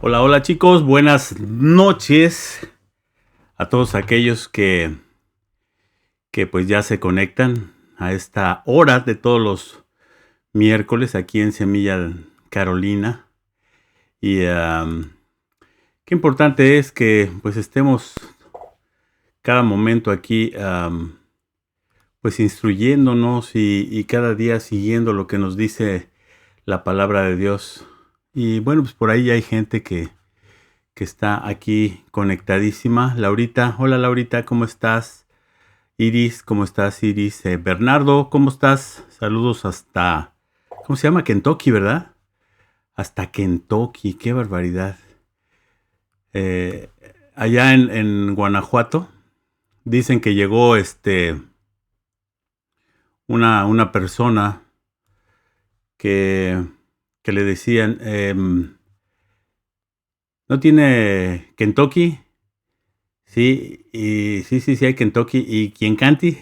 Hola, hola chicos, buenas noches a todos aquellos que pues ya se conectan a esta hora de todos los miércoles aquí en Semilla Carolina. Y qué importante es que pues estemos cada momento aquí pues instruyéndonos y cada día siguiendo lo que nos dice la palabra de Dios. Y bueno, pues por ahí hay gente que está aquí conectadísima. Laurita, hola Laurita, ¿cómo estás? Iris, ¿cómo estás Iris? Bernardo, ¿cómo estás? Saludos hasta, ¿cómo se llama? Kentucky, ¿verdad? Hasta Kentucky, qué barbaridad. Eh, Allá en Guanajuato dicen que llegó una persona que, que le decían, ¿no tiene Kentucky? Sí, y sí hay Kentucky. ¿Y quién canti?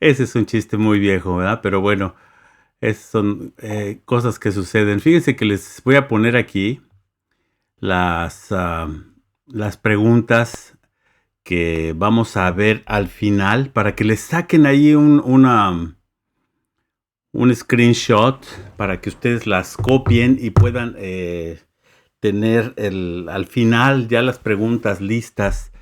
Ese es un chiste muy viejo, ¿verdad? Pero bueno, son cosas que suceden. Fíjense que les voy a poner aquí las, las preguntas que vamos a ver al final para que les saquen ahí un screenshot para que ustedes las copien y puedan tener al final ya las preguntas listas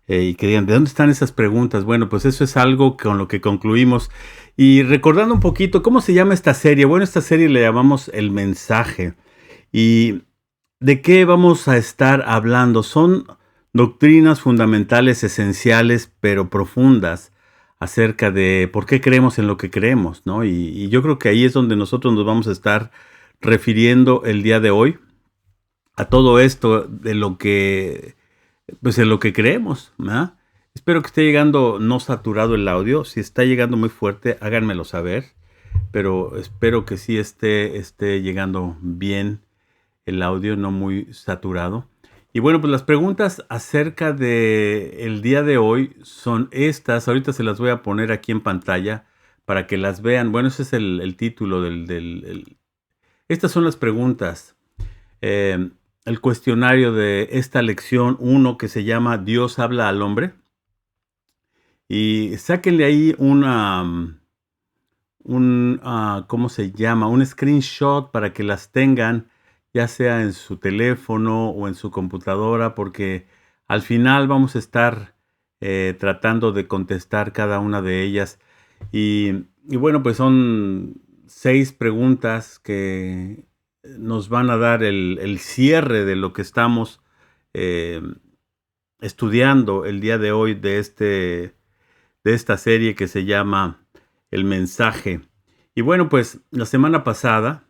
y que digan, ¿de dónde están esas preguntas? Bueno, pues eso es algo con lo que concluimos. Y recordando un poquito, ¿cómo se llama esta serie? Bueno, esta serie le llamamos El Mensaje. ¿Y de qué vamos a estar hablando? Son doctrinas fundamentales, esenciales, pero profundas acerca de por qué creemos en lo que creemos, ¿no? Y yo creo que ahí es donde nosotros nos vamos a estar refiriendo el día de hoy a todo esto de lo que pues en lo que creemos, ¿verdad? Espero que esté llegando no saturado el audio. Si está llegando muy fuerte, háganmelo saber. Pero espero que sí esté llegando bien el audio, no muy saturado. Y bueno, pues las preguntas acerca de el día de hoy son estas. Ahorita se las voy a poner aquí en pantalla para que las vean. Bueno, ese es el título estas son las preguntas. Eh, el cuestionario de esta lección uno que se llama Dios habla al hombre. Y sáquenle ahí ¿cómo se llama? Un screenshot para que las tengan, ya sea en su teléfono o en su computadora, porque al final vamos a estar tratando de contestar cada una de ellas. Y bueno, pues son 6 preguntas que nos van a dar el cierre de lo que estamos eh, estudiando el día de hoy de esta serie que se llama El Mensaje. Y bueno, pues la semana pasada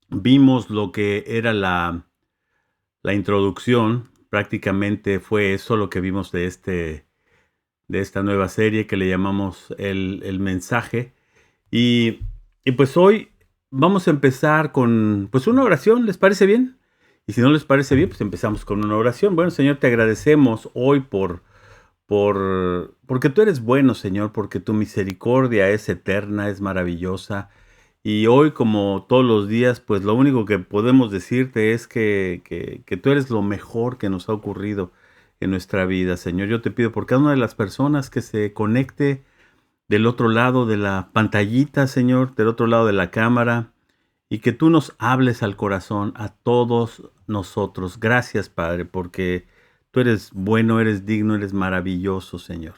vimos lo que era la introducción, prácticamente fue eso lo que vimos de esta nueva serie que le llamamos El Mensaje. Y, y pues hoy vamos a empezar con pues una oración, ¿les parece bien? Y si no les parece bien, pues empezamos con una oración. Bueno, Señor, te agradecemos hoy porque tú eres bueno, Señor, porque tu misericordia es eterna, es maravillosa. Y hoy, como todos los días, pues lo único que podemos decirte es que tú eres lo mejor que nos ha ocurrido en nuestra vida, Señor. Yo te pido por cada una de las personas que se conecte del otro lado de la pantallita, Señor, del otro lado de la cámara, y que tú nos hables al corazón a todos nosotros. Gracias, Padre, porque tú eres bueno, eres digno, eres maravilloso, Señor.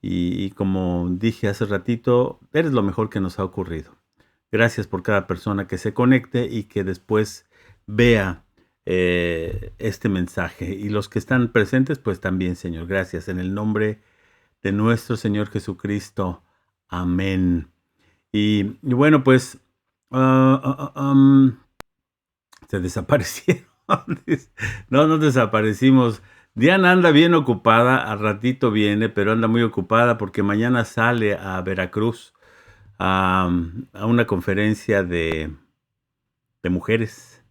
Y como dije hace ratito, eres lo mejor que nos ha ocurrido. Gracias por cada persona que se conecte y que después vea este mensaje. Y los que están presentes, pues también, Señor. Gracias. En el nombre de nuestro Señor Jesucristo. Amén. Y bueno, pues se desaparecieron. No, no desaparecimos. Diana anda bien ocupada, al ratito viene, pero anda muy ocupada porque mañana sale a Veracruz a una conferencia de mujeres,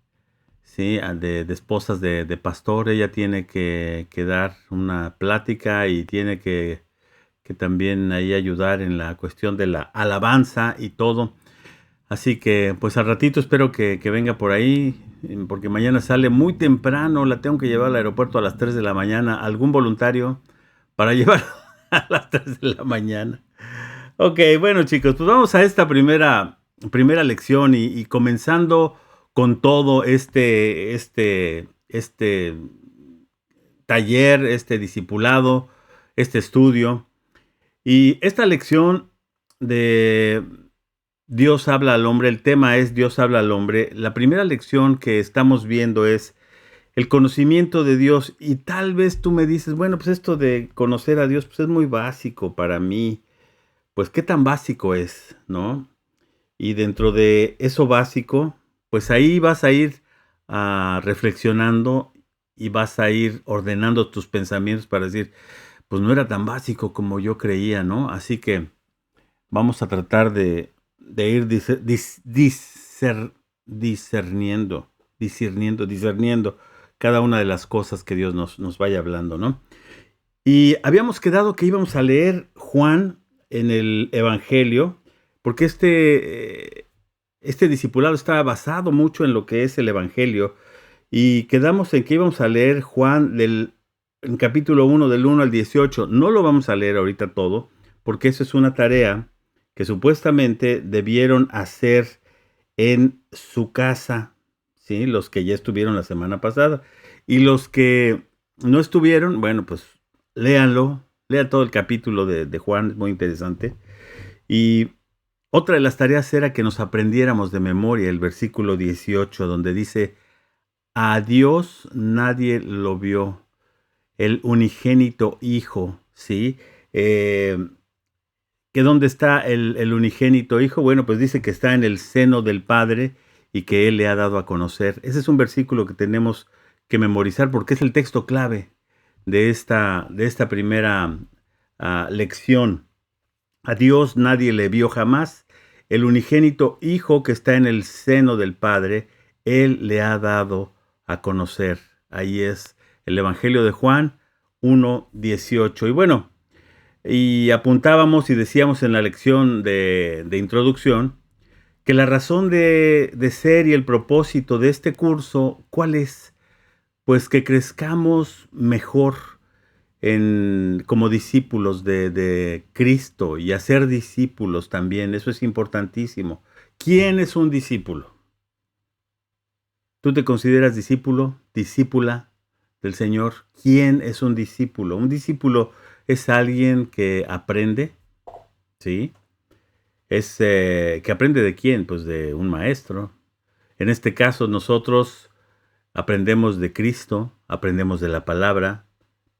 ¿sí? De esposas de pastor. Ella tiene que dar una plática y tiene que también ahí ayudar en la cuestión de la alabanza y todo. Así que pues al ratito espero que venga por ahí. porque mañana sale muy temprano, la tengo que llevar al aeropuerto a las 3 de la mañana. ¿Algún voluntario para llevar a las 3 de la mañana? Ok, bueno chicos, pues vamos a esta primera lección y comenzando con todo este taller, este discipulado, este estudio. Y esta lección de Dios habla al hombre, el tema es Dios habla al hombre. La primera lección que estamos viendo es el conocimiento de Dios. Y tal vez tú me dices, bueno, pues esto de conocer a Dios pues es muy básico para mí. Pues qué tan básico es, ¿no? Y dentro de eso básico, pues ahí vas a ir reflexionando y vas a ir ordenando tus pensamientos para decir, pues no era tan básico como yo creía, ¿no? Así que vamos a tratar de ir discerniendo cada una de las cosas que Dios nos vaya hablando, ¿no? Y habíamos quedado que íbamos a leer Juan en el Evangelio, porque este discipulado está basado mucho en lo que es el Evangelio, y quedamos en que íbamos a leer Juan en capítulo 1 del 1 al 18. No lo vamos a leer ahorita todo, porque eso es una tarea que supuestamente debieron hacer en su casa, ¿sí? Los que ya estuvieron la semana pasada. Y los que no estuvieron, bueno, pues léanlo, lean todo el capítulo de Juan, es muy interesante. Y otra de las tareas era que nos aprendiéramos de memoria el versículo 18, donde dice, a Dios nadie lo vio, el unigénito Hijo, ¿sí? ¿Que dónde está el unigénito Hijo? Bueno, pues dice que está en el seno del Padre y que Él le ha dado a conocer. Ese es un versículo que tenemos que memorizar porque es el texto clave de esta primera lección. A Dios nadie le vio jamás. El unigénito Hijo que está en el seno del Padre, Él le ha dado a conocer. Ahí es el Evangelio de Juan 1:18. Y bueno, y apuntábamos y decíamos en la lección de introducción que la razón de ser y el propósito de este curso, ¿cuál es? Pues que crezcamos mejor como discípulos de Cristo y hacer discípulos también. Eso es importantísimo. ¿Quién es un discípulo? ¿Tú te consideras discípulo, discípula del Señor? ¿Quién es un discípulo? Un discípulo es alguien que aprende, ¿sí? ¿Que aprende de quién? Pues de un maestro. En este caso nosotros aprendemos de Cristo, aprendemos de la palabra.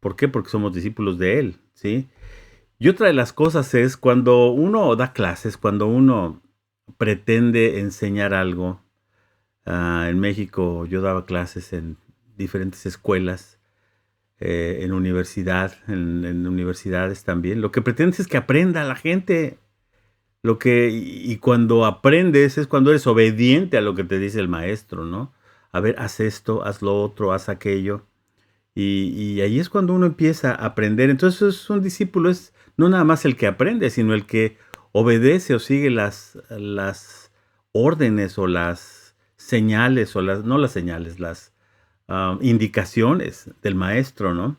¿Por qué? Porque somos discípulos de Él, ¿sí? Y otra de las cosas es cuando uno da clases, cuando uno pretende enseñar algo. En México yo daba clases en diferentes escuelas, en universidades también. Lo que pretendes es que aprenda la gente. Y cuando aprendes es cuando eres obediente a lo que te dice el maestro, ¿no? A ver, haz esto, haz lo otro, haz aquello. Y ahí es cuando uno empieza a aprender. Entonces un discípulo es no nada más el que aprende, sino el que obedece o sigue las órdenes o las señales, no las señales, las indicaciones del maestro, ¿no?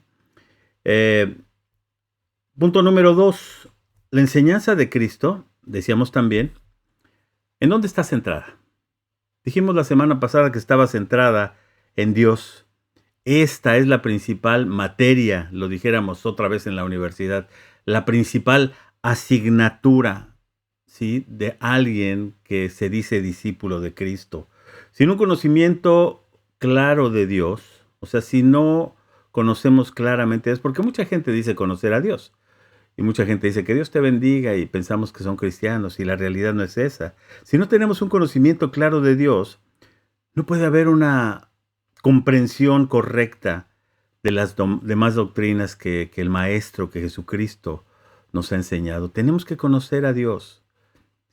Punto número 2. La enseñanza de Cristo, decíamos también, ¿en dónde está centrada? Dijimos la semana pasada que estaba centrada en Dios. Esta es la principal materia, lo dijéramos otra vez en la universidad, la principal asignatura, ¿sí?, de alguien que se dice discípulo de Cristo. Sin un conocimiento claro de Dios, o sea, si no conocemos claramente, es porque mucha gente dice conocer a Dios. Y mucha gente dice que Dios te bendiga y pensamos que son cristianos y la realidad no es esa. Si no tenemos un conocimiento claro de Dios, no puede haber una comprensión correcta de las demás doctrinas que el Maestro, que Jesucristo nos ha enseñado. Tenemos que conocer a Dios,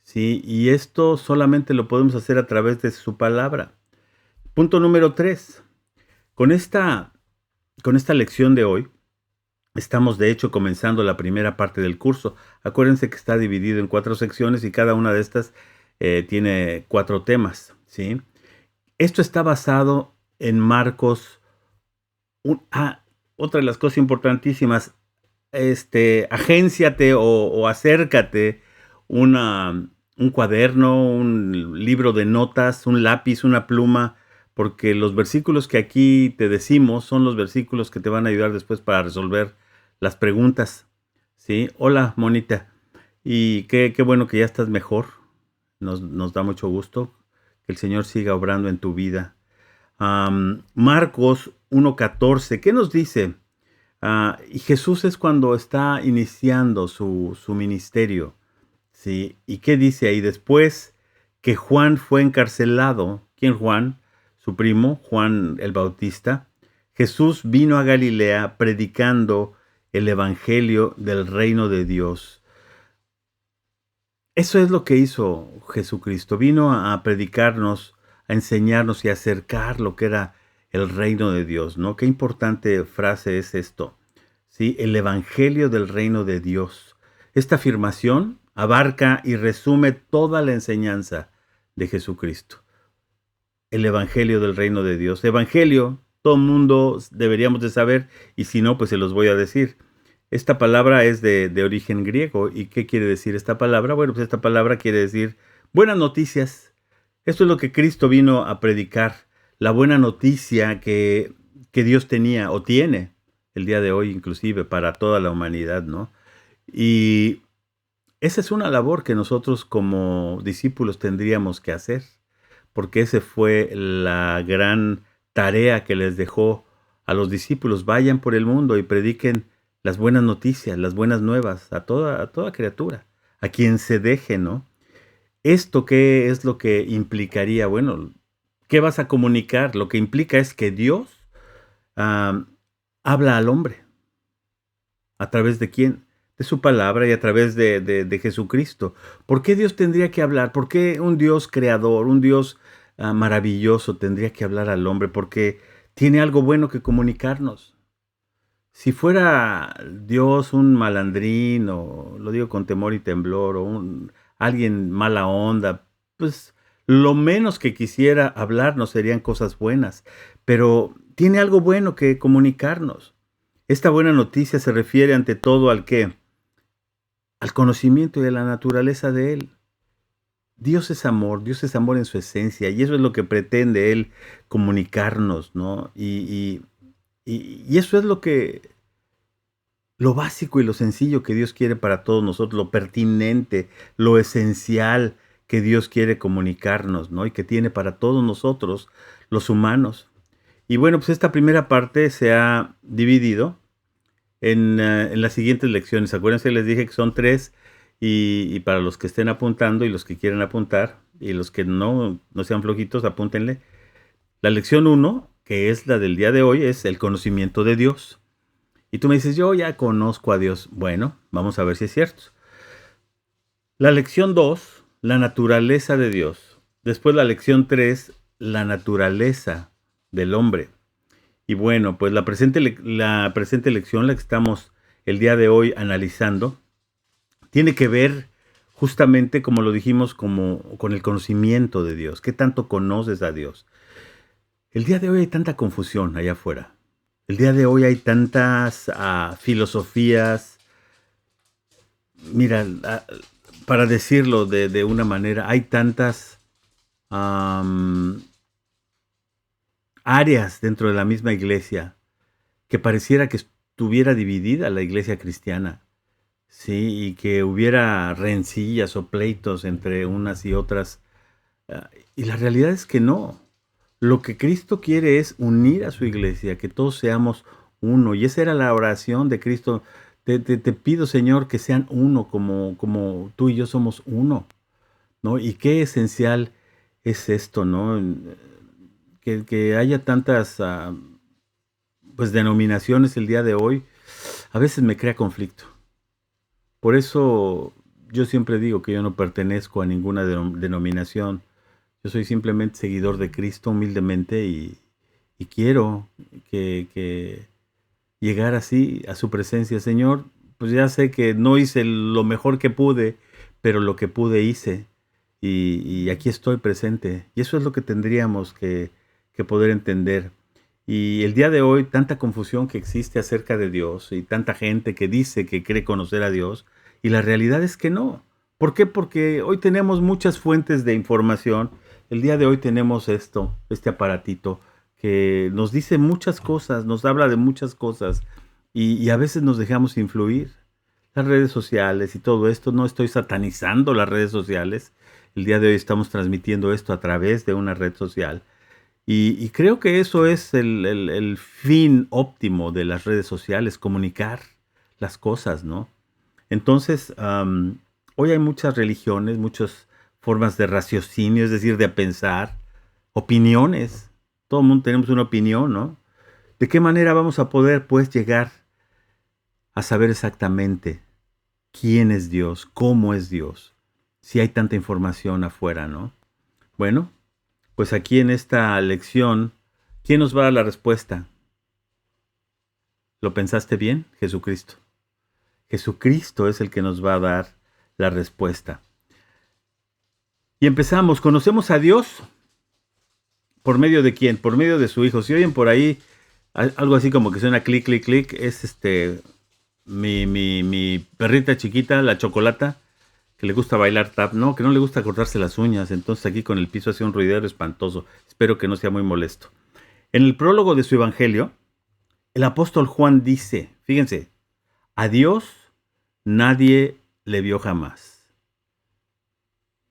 ¿sí? Y esto solamente lo podemos hacer a través de su palabra. Punto número 3. Con esta lección de hoy, estamos de hecho comenzando la primera parte del curso. Acuérdense que está dividido en 4 secciones y cada una de estas tiene 4 temas, ¿sí? Esto está basado en Marcos. Otra de las cosas importantísimas, agénciate o acércate un cuaderno, un libro de notas, un lápiz, una pluma, porque los versículos que aquí te decimos son los versículos que te van a ayudar después para resolver las preguntas. ¿Sí? Hola, Monita. Y qué bueno que ya estás mejor. Nos da mucho gusto que el Señor siga obrando en tu vida. Marcos 1:14, ¿qué nos dice? Y Jesús es cuando está iniciando su ministerio, ¿sí? ¿Y qué dice ahí? Después que Juan fue encarcelado, ¿quién Juan? Su primo, Juan el Bautista. Jesús vino a Galilea predicando el evangelio del reino de Dios. Eso es lo que hizo Jesucristo. Vino a predicarnos, a enseñarnos y a acercar lo que era el reino de Dios, ¿no? Qué importante frase es esto. ¿Sí? El evangelio del reino de Dios. Esta afirmación abarca y resume toda la enseñanza de Jesucristo. El evangelio del reino de Dios. Evangelio, todo el mundo deberíamos de saber, y si no, pues se los voy a decir. Esta palabra es de origen griego. ¿Y qué quiere decir esta palabra? Bueno, pues esta palabra quiere decir buenas noticias. Esto es lo que Cristo vino a predicar. La buena noticia que Dios tenía o tiene el día de hoy inclusive para toda la humanidad, ¿no? Y esa es una labor que nosotros como discípulos tendríamos que hacer, porque esa fue la gran tarea que les dejó a los discípulos. Vayan por el mundo y prediquen las buenas noticias, las buenas nuevas a toda criatura, a quien se deje, ¿no? ¿Esto qué es lo que implicaría? Bueno, ¿qué vas a comunicar? Lo que implica es que Dios ah, habla al hombre. ¿A través de quién? De su palabra y a través de Jesucristo. ¿Por qué Dios tendría que hablar? ¿Por qué un Dios creador, un Dios maravilloso tendría que hablar al hombre? Porque tiene algo bueno que comunicarnos. Si fuera Dios un malandrín, o lo digo con temor y temblor, o alguien mala onda, pues lo menos que quisiera hablarnos serían cosas buenas. Pero tiene algo bueno que comunicarnos. Esta buena noticia se refiere ante todo al qué? Al conocimiento de la naturaleza de Él. Dios es amor en su esencia, y eso es lo que pretende Él comunicarnos, ¿no? Y eso es lo básico y lo sencillo que Dios quiere para todos nosotros, lo pertinente, lo esencial que Dios quiere comunicarnos, ¿no? Y que tiene para todos nosotros, los humanos. Y bueno, pues esta primera parte se ha dividido en las siguientes lecciones. Acuérdense, les dije que son 3, y para los que estén apuntando y los que quieran apuntar, y los que no sean flojitos, apúntenle. La lección 1, que es la del día de hoy, es el conocimiento de Dios. Y tú me dices, yo ya conozco a Dios. Bueno, vamos a ver si es cierto. La lección 2, la naturaleza de Dios. Después la lección 3, la naturaleza del hombre. Y bueno, pues la presente lección, la que estamos el día de hoy analizando, tiene que ver justamente, como lo dijimos, como con el conocimiento de Dios. ¿Qué tanto conoces a Dios? El día de hoy hay tanta confusión allá afuera. El día de hoy hay tantas filosofías. Mira, para decirlo de una manera, hay tantas áreas dentro de la misma iglesia que pareciera que estuviera dividida la iglesia cristiana, sí, y que hubiera rencillas o pleitos entre unas y otras. Y la realidad es que no. Lo que Cristo quiere es unir a su iglesia, que todos seamos uno. Y esa era la oración de Cristo. Te pido, Señor, que sean uno, como tú y yo somos uno, ¿no? Y qué esencial es esto, ¿no? Que haya tantas pues denominaciones el día de hoy, a veces me crea conflicto. Por eso yo siempre digo que yo no pertenezco a ninguna denominación. Yo soy simplemente seguidor de Cristo humildemente, y quiero que llegar así a su presencia. Señor, pues ya sé que no hice lo mejor que pude, pero lo que pude hice. y aquí estoy presente. Y eso es lo que tendríamos que poder entender. Y el día de hoy, tanta confusión que existe acerca de Dios y tanta gente que dice que cree conocer a Dios, y la realidad es que no. ¿Por qué? Porque hoy tenemos muchas fuentes de información. El día de hoy tenemos este aparatito que nos dice muchas cosas, nos habla de muchas cosas y a veces nos dejamos influir. Las redes sociales y todo esto, no estoy satanizando las redes sociales. El día de hoy estamos transmitiendo esto a través de una red social. Y creo que eso es el fin óptimo de las redes sociales, comunicar las cosas, ¿no? Entonces, hoy hay muchas religiones, muchas formas de raciocinio, es decir, de pensar, opiniones. Todo el mundo tenemos una opinión, ¿no? ¿De qué manera vamos a poder, pues, llegar a saber exactamente quién es Dios, cómo es Dios, si hay tanta información afuera, ¿no? Bueno, pues aquí en esta lección, ¿quién nos va a dar la respuesta? ¿Lo pensaste bien? Jesucristo. Jesucristo es el que nos va a dar la respuesta. Y empezamos, conocemos a Dios por medio de quién, por medio de su Hijo. Si oyen por ahí algo así como que suena clic, clic, clic, es mi perrita chiquita, la Chocolata, que le gusta bailar tap, no, que no le gusta cortarse las uñas, entonces aquí con el piso hace un ruidero espantoso. Espero que no sea muy molesto. En el prólogo de su evangelio, el apóstol Juan dice, fíjense, a Dios nadie le vio jamás.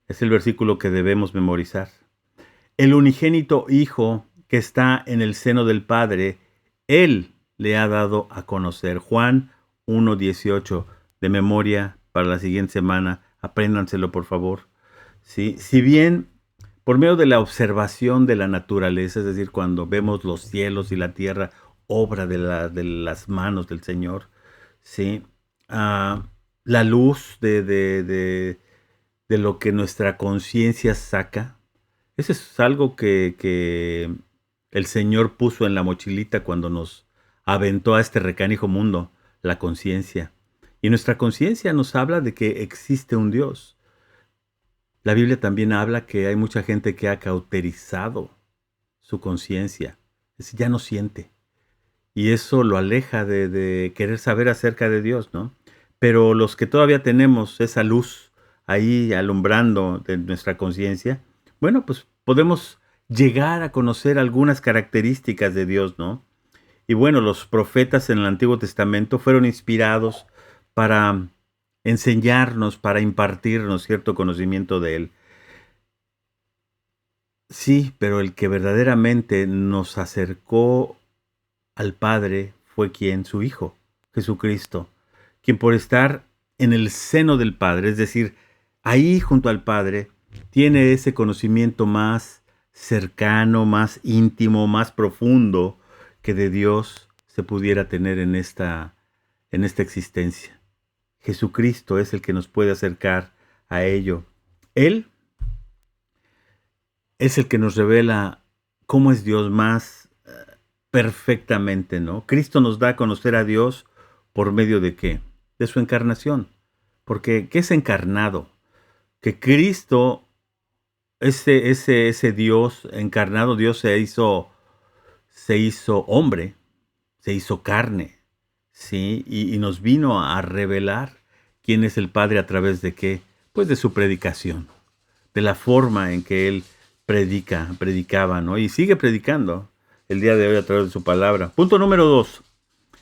Es el versículo que debemos memorizar. El unigénito Hijo que está en el seno del Padre, Él le ha dado a conocer. Juan 1:18, de memoria para la siguiente semana. Apréndanselo, por favor. ¿Sí? Si bien por medio de la observación de la naturaleza, es decir, cuando vemos los cielos y la tierra, obra de las manos del Señor, ¿sí? La luz de lo que nuestra conciencia saca, eso es algo que el Señor puso en la mochilita cuando nos aventó a este recanijo mundo, la conciencia. Y nuestra conciencia nos habla de que existe un Dios. La Biblia también habla que hay mucha gente que ha cauterizado su conciencia, es decir, ya no siente. Y eso lo aleja de querer saber acerca de Dios, ¿no? Pero los que todavía tenemos esa luz ahí alumbrando de nuestra conciencia, bueno, pues podemos llegar a conocer algunas características de Dios, ¿no? Y bueno, los profetas en el Antiguo Testamento fueron inspirados para enseñarnos, para impartirnos cierto conocimiento de Él. Sí, pero el que verdaderamente nos acercó al Padre fue quien, su Hijo, Jesucristo, quien por estar en el seno del Padre, es decir, ahí junto al Padre, tiene ese conocimiento más cercano, más íntimo, más profundo que de Dios se pudiera tener en esta existencia. Jesucristo es el que nos puede acercar a ello. Él es el que nos revela cómo es Dios más perfectamente, ¿no? Cristo nos da a conocer a Dios por medio de qué? De su encarnación. Porque, ¿qué es encarnado? Que Cristo, ese Dios encarnado, Dios se hizo hombre, se hizo carne, ¿sí? Y nos vino a revelar quién es el Padre a través de qué? Pues de su predicación, de la forma en que Él predicaba, ¿no? Y sigue predicando el día de hoy a través de su palabra. Punto número 2.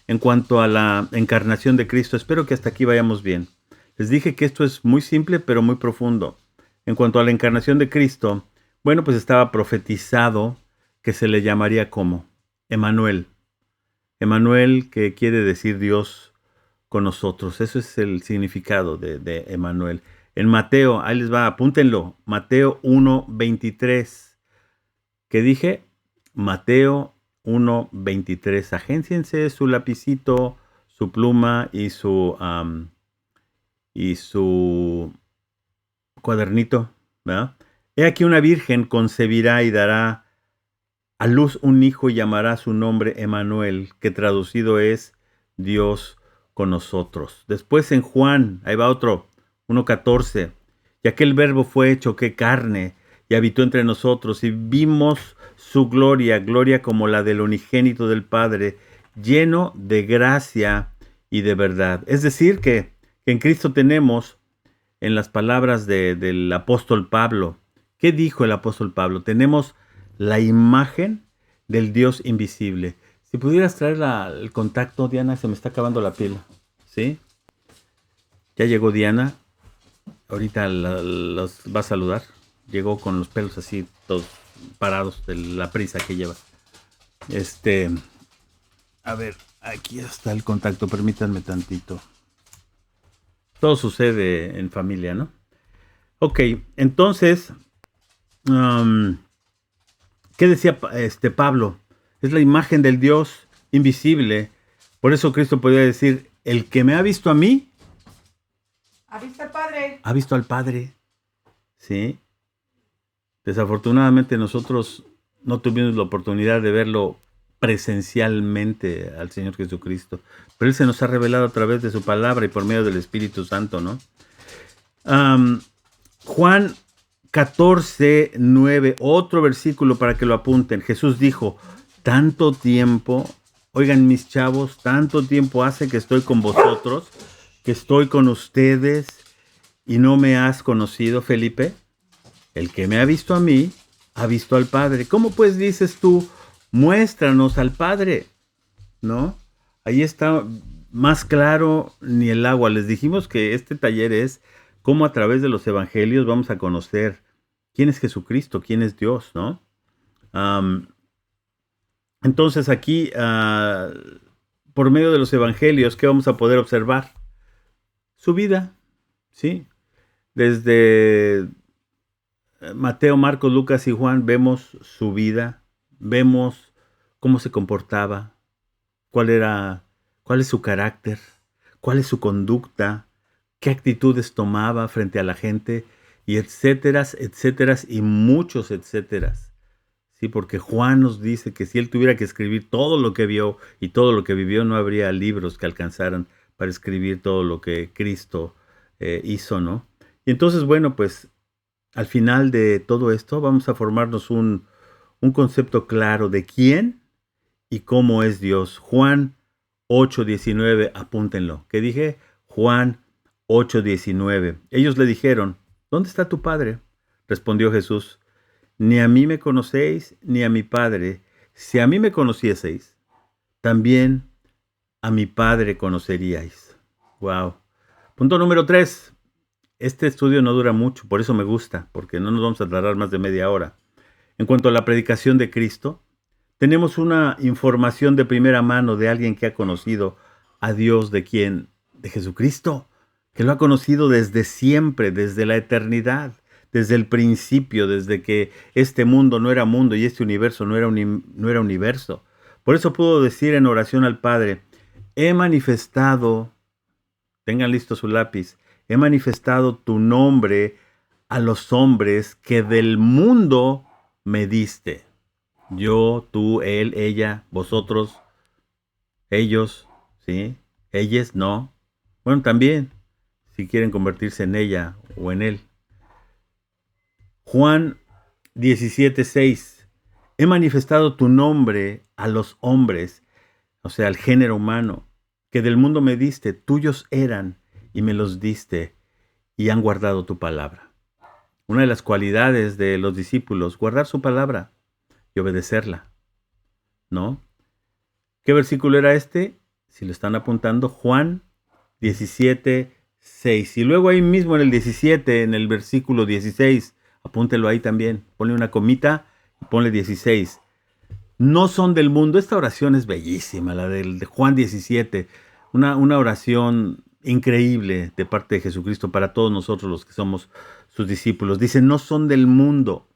En cuanto a la encarnación de Cristo, espero que hasta aquí vayamos bien. Les dije que esto es muy simple, pero muy profundo. En cuanto a la encarnación de Cristo, bueno, pues estaba profetizado que se le llamaría como Emmanuel. Emmanuel, que quiere decir Dios con nosotros. Eso es el significado de Emmanuel. En Mateo, ahí les va, apúntenlo. Mateo 1:23. ¿Qué dije? Mateo 1:23. Agénciense su lapicito, su pluma y su cuadernito, ¿verdad? He aquí una virgen concebirá y dará a luz un hijo y llamará su nombre Emmanuel, que traducido es Dios con nosotros. Después en Juan, ahí va otro, 1:14. Y aquel verbo fue hecho que carne y habitó entre nosotros y vimos su gloria, gloria como la del unigénito del Padre, lleno de gracia y de verdad. Es decir, que en Cristo tenemos, en las palabras del apóstol Pablo, ¿qué dijo el apóstol Pablo? Tenemos la imagen del Dios invisible. Si pudieras traer el contacto, Diana, se me está acabando la pila. ¿Sí? Ya llegó Diana. Ahorita los va a saludar. Llegó con los pelos así, todos parados de la prisa que lleva. A ver, aquí está el contacto. Permítanme tantito. Todo sucede en familia, ¿no? Ok, entonces, ¿qué decía Pablo? Es la imagen del Dios invisible. Por eso Cristo podía decir, el que me ha visto a mí, ¿ha visto al Padre? Ha visto al Padre. ¿Sí? Desafortunadamente nosotros no tuvimos la oportunidad de verlo presencialmente al Señor Jesucristo. Pero Él se nos ha revelado a través de su palabra y por medio del Espíritu Santo, ¿no? Juan 14:9, otro versículo para que lo apunten. Jesús dijo, tanto tiempo, oigan mis chavos, tanto tiempo hace que estoy con vosotros, que estoy con ustedes y no me has conocido, Felipe. El que me ha visto a mí, ha visto al Padre. ¿Cómo pues dices tú, muéstranos al Padre? ¿No? Ahí está más claro ni el agua. Les dijimos que este taller es cómo a través de los evangelios vamos a conocer quién es Jesucristo, quién es Dios, ¿no? Entonces aquí, por medio de los evangelios, ¿qué vamos a poder observar? Su vida, ¿sí? Desde Mateo, Marcos, Lucas y Juan vemos su vida, vemos cómo se comportaba, cuál es su carácter, cuál es su conducta, qué actitudes tomaba frente a la gente, y etcétera, etcétera, y muchos etcéteras. Sí, porque Juan nos dice que si él tuviera que escribir todo lo que vio y todo lo que vivió, no habría libros que alcanzaran para escribir todo lo que Cristo hizo, ¿no? Y entonces, bueno, pues al final de todo esto vamos a formarnos un concepto claro de quién y cómo es Dios. Juan 8:19, apúntenlo. ¿Qué dije? Juan 8:19. Ellos le dijeron, ¿dónde está tu Padre? Respondió Jesús, ni a mí me conocéis, ni a mi Padre. Si a mí me conocieseis, también a mi Padre conoceríais. Wow. Punto número 3. Este estudio no dura mucho, por eso me gusta, porque no nos vamos a tardar más de media hora. En cuanto a la predicación de Cristo, tenemos una información de primera mano de alguien que ha conocido a Dios, ¿de quién? De Jesucristo, que lo ha conocido desde siempre, desde la eternidad, desde el principio, desde que este mundo no era mundo y este universo no era universo. Por eso puedo decir en oración al Padre, he manifestado, tengan listo su lápiz, he manifestado tu nombre a los hombres que del mundo me diste. Yo, tú, él, ella, vosotros, ellos, ¿sí? Ellas, no. Bueno, también, si quieren convertirse en ella o en él. Juan 17:6. He manifestado tu nombre a los hombres, o sea, al género humano, que del mundo me diste, tuyos eran y me los diste y han guardado tu palabra. Una de las cualidades de los discípulos, guardar su palabra y obedecerla, ¿no? ¿Qué versículo era este? Si lo están apuntando, Juan 17:6. Y luego ahí mismo en el 17, en el versículo 16, apúntelo ahí también, ponle una comita y ponle 16. No son del mundo. Esta oración es bellísima, la de Juan 17, una oración increíble de parte de Jesucristo para todos nosotros los que somos sus discípulos. Dice, no son del mundo,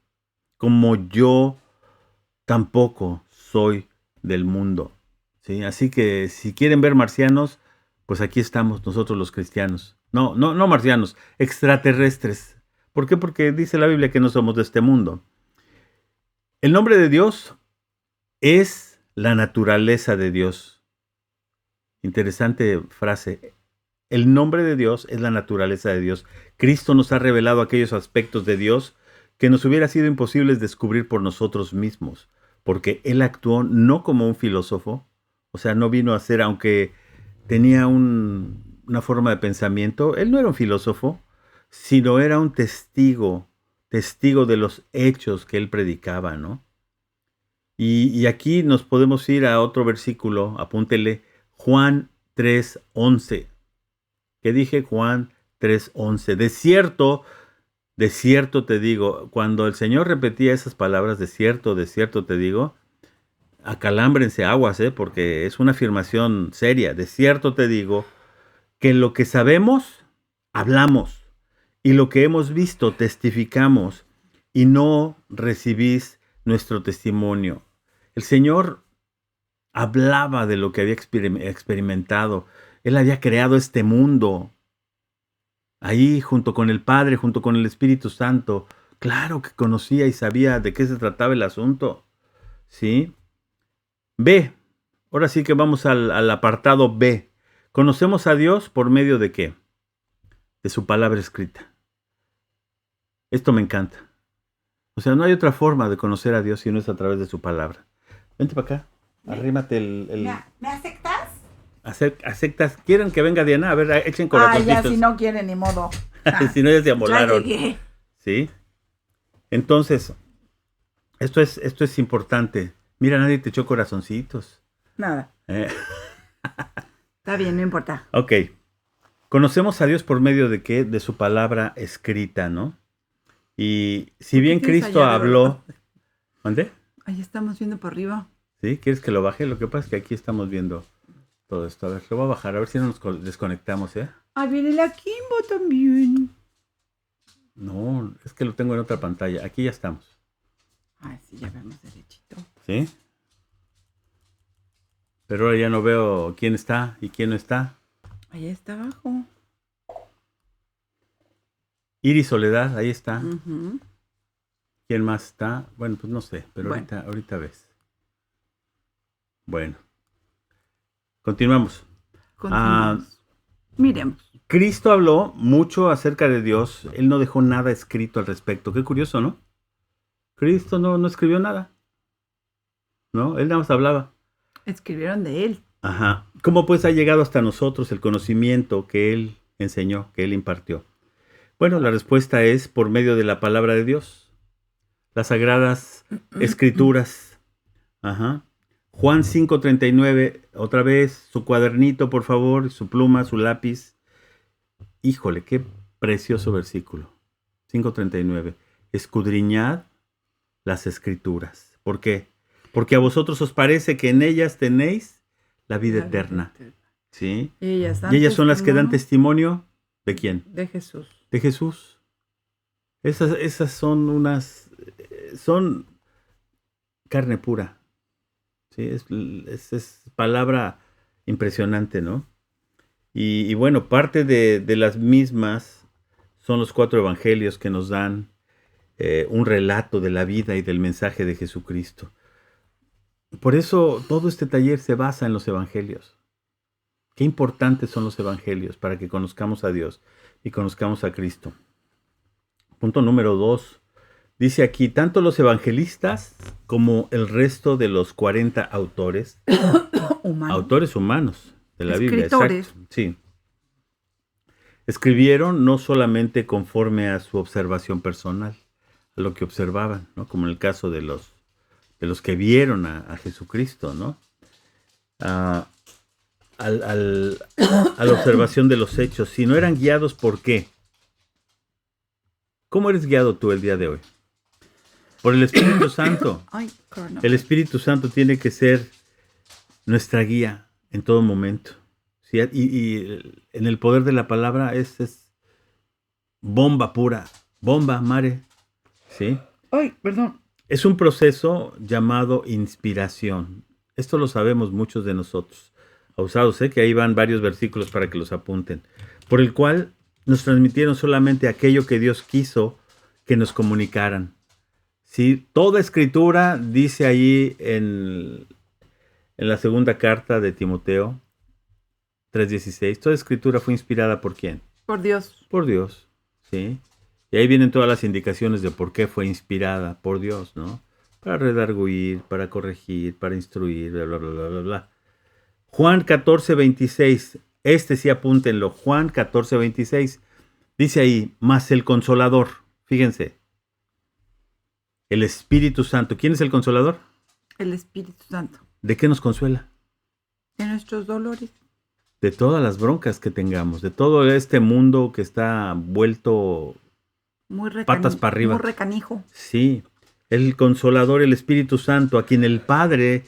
como yo tampoco soy del mundo. ¿Sí? Así que si quieren ver marcianos, pues aquí estamos nosotros los cristianos. No marcianos, extraterrestres. ¿Por qué? Porque dice la Biblia que no somos de este mundo. El nombre de Dios es la naturaleza de Dios. Interesante frase. El nombre de Dios es la naturaleza de Dios. Cristo nos ha revelado aquellos aspectos de Dios que nos hubiera sido imposibles descubrir por nosotros mismos, porque Él actuó no como un filósofo, o sea, no vino a ser, aunque tenía una forma de pensamiento, Él no era un filósofo, sino era un testigo de los hechos que Él predicaba, ¿no? Y aquí nos podemos ir a otro versículo, apúntele, Juan 3:11. ¿Qué dije? Juan 3:11. De cierto te digo, cuando el Señor repetía esas palabras, de cierto te digo, acalámbrense aguas, porque es una afirmación seria. De cierto te digo que lo que sabemos, hablamos, y lo que hemos visto, testificamos, y no recibís nuestro testimonio. El Señor hablaba de lo que había experimentado. Él había creado este mundo. Ahí, junto con el Padre, junto con el Espíritu Santo. Claro que conocía y sabía de qué se trataba el asunto. ¿Sí? B. Ahora sí que vamos al apartado B. ¿Conocemos a Dios por medio de qué? De su palabra escrita. Esto me encanta. O sea, no hay otra forma de conocer a Dios si no es a través de su palabra. Vente para acá. Arrímate ¿Me aceptas? ¿Aceptas? ¿Quieren que venga Diana? A ver, echen corazoncitos. Ya, si no quieren, ni modo. Si no, ya se amolaron. Ya llegué. ¿Sí? Entonces, esto es importante. Mira, nadie te echó corazoncitos. Nada. Está bien, no importa. Ok. Conocemos a Dios por medio de qué? De su palabra escrita, ¿no? Y si bien Cristo habló... ¿Dónde? Ahí estamos viendo por arriba. ¿Sí? ¿Quieres que lo baje? Lo que pasa es que aquí estamos viendo todo esto. A ver, lo voy a bajar. A ver si no nos desconectamos, ¿eh? Ah, viene la Kimbo también. No, es que lo tengo en otra pantalla. Aquí ya estamos. Ah, sí, ya vemos derechito. ¿Sí? Pero ahora ya no veo quién está y quién no está. Ahí está abajo. Iris Soledad, ahí está. Uh-huh. ¿Quién más está? Bueno, pues no sé, pero Bueno. ahorita ves. Bueno. Continuamos. Miremos. Cristo habló mucho acerca de Dios. Él no dejó nada escrito al respecto. Qué curioso, ¿no? Cristo no escribió nada. ¿No? Él nada más hablaba. Escribieron de él. Ajá. ¿Cómo pues ha llegado hasta nosotros el conocimiento que Él enseñó, que Él impartió? Bueno, la respuesta es por medio de la palabra de Dios. Las sagradas escrituras. Ajá. Juan 5:39, otra vez, su cuadernito, por favor, su pluma, su lápiz. Híjole, qué precioso versículo. 5:39. Escudriñad las escrituras. ¿Por qué? Porque a vosotros os parece que en ellas tenéis la vida eterna. ¿Sí? Y ellas son las que dan testimonio. ¿De quién? De Jesús. De Jesús. Esas son son carne pura. ¿Sí? Es palabra impresionante, ¿no? Y bueno, parte de las mismas son los 4 evangelios que nos dan un relato de la vida y del mensaje de Jesucristo. Por eso todo este taller se basa en los evangelios. Qué importantes son los evangelios para que conozcamos a Dios y conozcamos a Cristo. Punto número 2. Dice aquí, tanto los evangelistas como el resto de los 40 autores, autores humanos de la Biblia, escritores. exacto, sí, escribieron no solamente conforme a su observación personal, a lo que observaban, ¿no? Como en el caso de los que vieron a Jesucristo, ¿no? A la observación de los hechos, sino eran guiados por qué. ¿Cómo eres guiado tú el día de hoy? Por el Espíritu Santo. El Espíritu Santo tiene que ser nuestra guía en todo momento. ¿Sí? Y en el poder de la palabra es bomba pura, bomba, mare. ¿Sí? Ay, perdón. Es un proceso llamado inspiración. Esto lo sabemos muchos de nosotros. Abusados, que ahí van varios versículos para que los apunten. Por el cual nos transmitieron solamente aquello que Dios quiso que nos comunicaran. ¿Sí? Toda escritura, dice allí en la segunda carta de Timoteo, 3:16. Toda escritura fue inspirada ¿por quién? Por Dios. Por Dios, ¿sí? Y ahí vienen todas las indicaciones de por qué fue inspirada por Dios, ¿no? Para redarguir, para corregir, para instruir, bla, bla, bla, bla, bla, bla. Juan 14:26. Este sí apúntenlo. Juan 14:26. Dice ahí, mas el Consolador. Fíjense. El Espíritu Santo. ¿Quién es el Consolador? El Espíritu Santo. ¿De qué nos consuela? De nuestros dolores. De todas las broncas que tengamos, de todo este mundo que está vuelto patas para arriba. Muy recanijo. Sí, el Consolador, el Espíritu Santo, a quien el Padre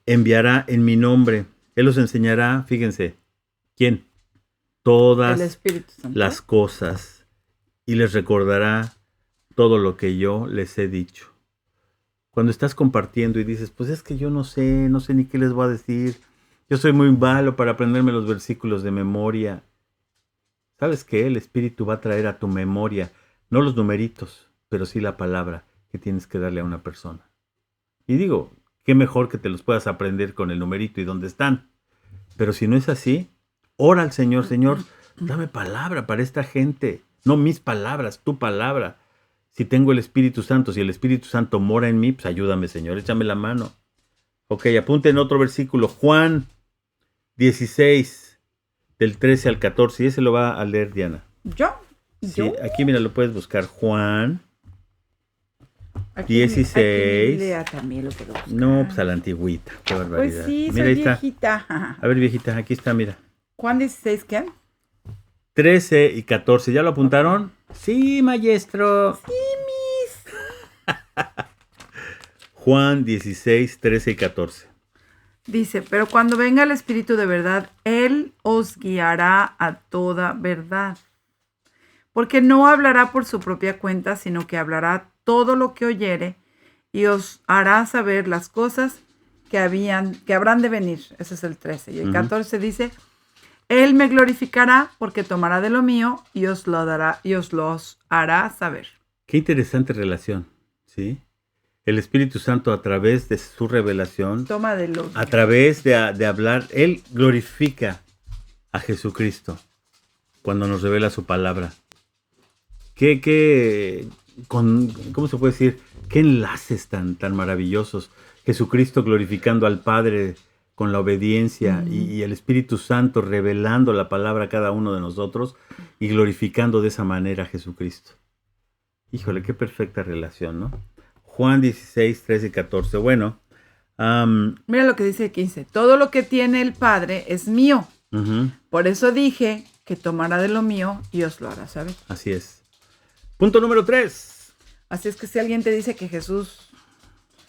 enviará en mi nombre. Él os enseñará, fíjense, ¿quién? El Todas Espíritu Santo. las cosas y les recordará todo lo que yo les he dicho. Cuando estás compartiendo y dices, pues es que yo no sé ni qué les voy a decir. Yo soy muy malo para aprenderme los versículos de memoria. ¿Sabes qué? El Espíritu va a traer a tu memoria, no los numeritos, pero sí la palabra que tienes que darle a una persona. Y digo, qué mejor que te los puedas aprender con el numerito y dónde están. Pero si no es así, ora al Señor, Señor, dame palabra para esta gente. No mis palabras, tu palabra. Si tengo el Espíritu Santo, si el Espíritu Santo mora en mí, pues ayúdame, Señor, échame la mano. Ok, apunten otro versículo, Juan 16, del 13 al 14, y ese lo va a leer Diana. ¿Yo? Sí, aquí mira, lo puedes buscar, Juan Aquí 16. lea también lo puedo buscar. No, pues a la antigüita, qué barbaridad. Pues sí, Mira, soy ahí está. viejita. A ver, viejita, aquí está, mira. Juan 16, ¿qué? 13 y 14, ¿ya lo apuntaron? Sí, maestro. Sí, mis. Juan 16, 13 y 14. Dice, pero cuando venga el Espíritu de verdad, Él os guiará a toda verdad. Porque no hablará por su propia cuenta, sino que hablará todo lo que oyere y os hará saber las cosas que habrán de venir. Ese es el 13. Y el 14 dice, Él me glorificará porque tomará de lo mío y os lo dará y os los hará saber. Qué interesante relación, ¿sí? El Espíritu Santo a través de su revelación, Toma de lo a través de hablar, Él glorifica a Jesucristo cuando nos revela su palabra. ¿Cómo se puede decir? Qué enlaces tan maravillosos. Jesucristo glorificando al Padre con la obediencia y el Espíritu Santo revelando la palabra a cada uno de nosotros y glorificando de esa manera a Jesucristo. Híjole, qué perfecta relación, ¿no? Juan 16, 13 y 14. Bueno. Mira lo que dice el 15. Todo lo que tiene el Padre es mío. Por eso dije que tomará de lo mío y os lo hará saber. Así es. Punto número 3. Así es que si alguien te dice que Jesús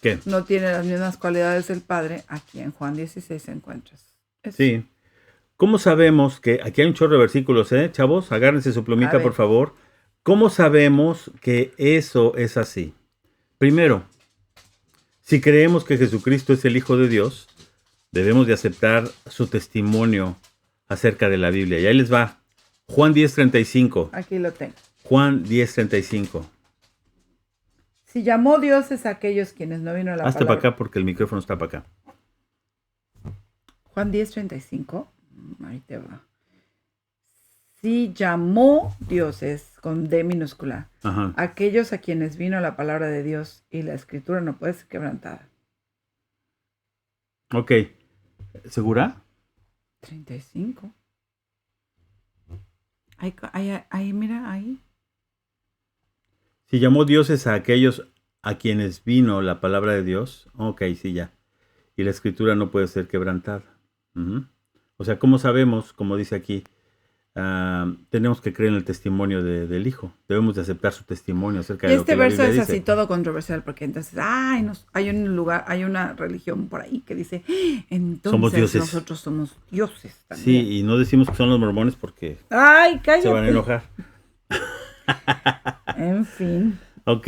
¿Qué? no tiene las mismas cualidades del Padre, aquí en Juan 16 encuentras eso. Sí. ¿Cómo sabemos que... Aquí hay un chorro de versículos, chavos? Agárrense su plumita, por favor. ¿Cómo sabemos que eso es así? Primero, si creemos que Jesucristo es el Hijo de Dios, debemos de aceptar su testimonio acerca de la Biblia. Y ahí les va. Juan 10:35. Aquí lo tengo. Juan 10:35. Si llamó dioses a aquellos quienes no vino a la Hazte palabra. para acá porque el micrófono está para acá. Juan 10:35. Ahí te va. Si llamó dioses con D minúscula, Ajá. aquellos a quienes vino la palabra de Dios y la escritura no puede ser quebrantada. Ok. ¿Segura? 35. Ahí, mira, ahí. Si llamó dioses a aquellos a quienes vino la palabra de Dios. Ok, sí, ya. Y la escritura no puede ser quebrantada. O sea, ¿cómo sabemos? Como dice aquí, tenemos que creer en el testimonio del Hijo. Debemos de aceptar su testimonio acerca Y de lo que este la verso Biblia es dice. así todo controversial porque entonces, hay un lugar, hay una religión por ahí que dice, entonces Somos dioses. nosotros somos dioses también. Sí, y no decimos que son los mormones porque Ay, cállate. se van a enojar. En fin. Ok.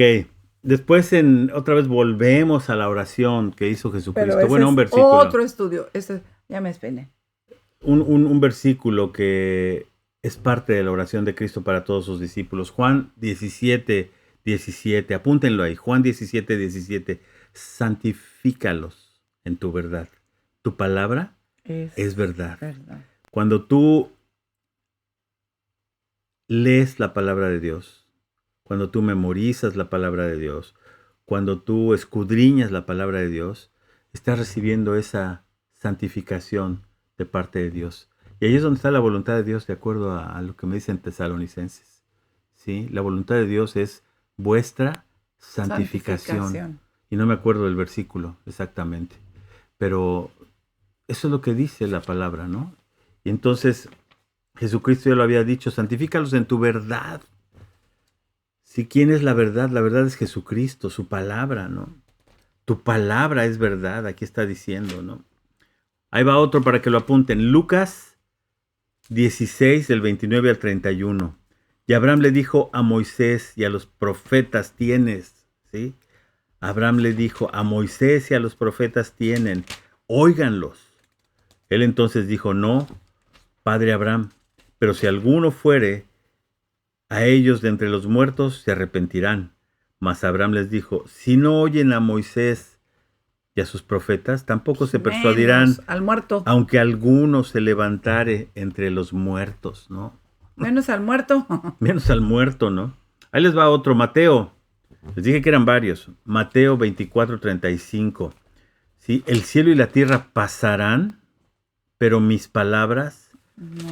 Después otra vez volvemos a la oración que hizo Jesucristo. Pero Bueno, ese un es versículo. otro estudio. Ya me espené. Un versículo que es parte de la oración de Cristo para todos sus discípulos. Juan 17:17. Apúntenlo ahí. Juan 17:17. Santifícalos en tu verdad. Tu palabra es verdad. Cuando tú lees la palabra de Dios, cuando tú memorizas la palabra de Dios, cuando tú escudriñas la palabra de Dios, estás recibiendo esa santificación de parte de Dios. Y ahí es donde está la voluntad de Dios, de acuerdo a lo que me dicen Tesalonicenses. ¿Sí? La voluntad de Dios es vuestra santificación. Y no me acuerdo del versículo exactamente, pero eso es lo que dice la palabra, ¿no? Y entonces Jesucristo ya lo había dicho, santifícalos en tu verdad. ¿Sí? ¿Quién es la verdad? La verdad es Jesucristo, su palabra, ¿no? Tu palabra es verdad, aquí está diciendo, ¿no? Ahí va otro para que lo apunten. Lucas 16, del 29 al 31. Y Abraham le dijo a Moisés y a los profetas tienes, ¿sí? Abraham le dijo, a Moisés y a los profetas tienen, óiganlos. Él entonces dijo, no, padre Abraham, pero si alguno fuere a ellos de entre los muertos, se arrepentirán. Mas Abraham les dijo, si no oyen a Moisés y a sus profetas, tampoco se persuadirán, al muerto. Aunque alguno se levantare entre los muertos, ¿no? Menos al muerto. Menos al muerto, ¿no? Ahí les va otro, Mateo. Les dije que eran varios. Mateo 24:35. ¿Sí? El cielo y la tierra pasarán, pero mis palabras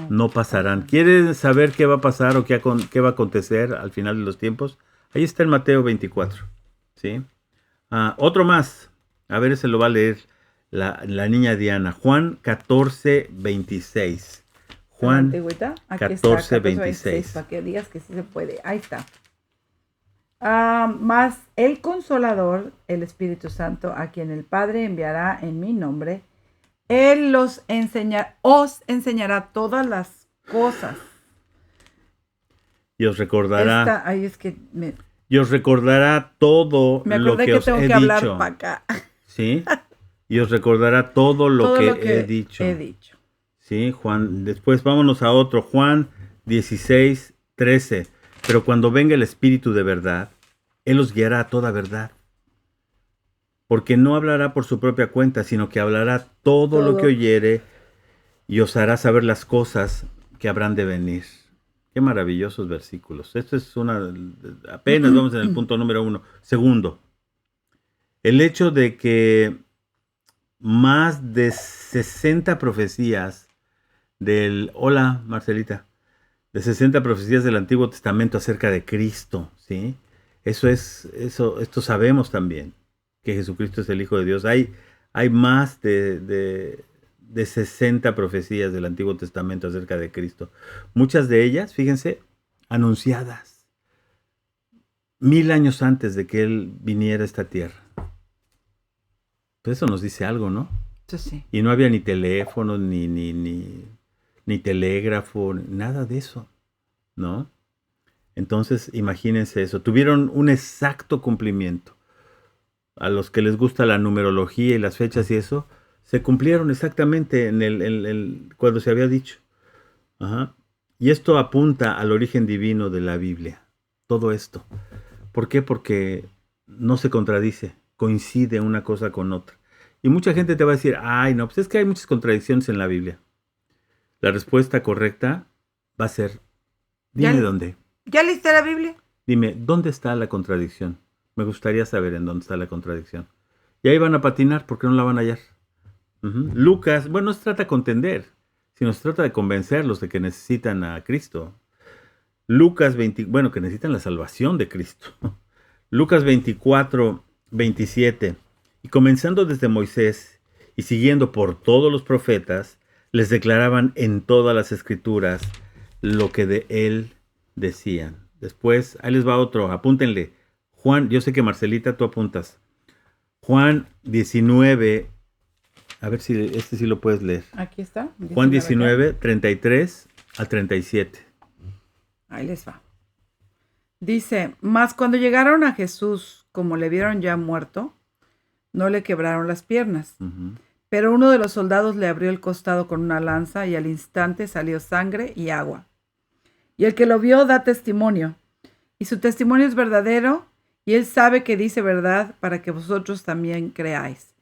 no pasarán. ¿Quieren saber qué va a pasar o qué va a acontecer al final de los tiempos? Ahí está en Mateo 24. ¿Sí? Otro más. A ver, ese lo va a leer la niña Diana. Juan 14:26. Juan 14:26. Para que digas que sí se puede. Ahí está. Mas el Consolador, el Espíritu Santo, a quien el Padre enviará en mi nombre, Él os enseñará todas las cosas. Y os recordará. Y os recordará todo lo que os he dicho. Hablar para acá. ¿Sí? Y os recordará todo lo que he dicho. Sí, Juan. Después vámonos a otro. Juan 16:13. Pero cuando venga el Espíritu de verdad, Él os guiará a toda verdad. Porque no hablará por su propia cuenta, sino que hablará todo lo que oyere y os hará saber las cosas que habrán de venir. Qué maravillosos versículos. Esto es apenas vamos en el punto número 1. Segundo, el hecho de que más de 60 profecías hola Marcelita, de 60 profecías del Antiguo Testamento acerca de Cristo, ¿sí? Esto sabemos también, que Jesucristo es el Hijo de Dios. Hay más de 60 profecías del Antiguo Testamento acerca de Cristo. Muchas de ellas, fíjense, anunciadas 1000 años antes de que Él viniera a esta tierra. Pues eso nos dice algo, ¿no? Sí. Y no había ni teléfono, ni telégrafo, nada de eso, ¿no? Entonces, imagínense eso. Tuvieron un exacto cumplimiento. A los que les gusta la numerología y las fechas y eso, se cumplieron exactamente cuando se había dicho. Ajá. Y esto apunta al origen divino de la Biblia. Todo esto. ¿Por qué? Porque no se contradice. Coincide una cosa con otra. Y mucha gente te va a decir, ay, no, pues es que hay muchas contradicciones en la Biblia. La respuesta correcta va a ser, dime dónde. ¿Ya leíste la Biblia? Dime, ¿dónde está la contradicción? Me gustaría saber en dónde está la contradicción. Y ahí van a patinar porque no la van a hallar. Lucas, bueno, no se trata de contender, sino se trata de convencerlos de que necesitan a Cristo. Lucas 20, bueno, que necesitan la salvación de Cristo. Lucas 24:27. Y comenzando desde Moisés y siguiendo por todos los profetas, les declaraban en todas las escrituras lo que de él decían. Después, ahí les va otro, apúntenle. Juan, yo sé que Marcelita, tú apuntas. Juan 19, a ver si este sí lo puedes leer. Aquí está. Juan 19, 33 al 37. Ahí les va. Dice, mas cuando llegaron a Jesús, como le vieron ya muerto, no le quebraron las piernas. Pero uno de los soldados le abrió el costado con una lanza y al instante salió sangre y agua. Y el que lo vio da testimonio. Y su testimonio es verdadero y él sabe que dice verdad para que vosotros también creáis.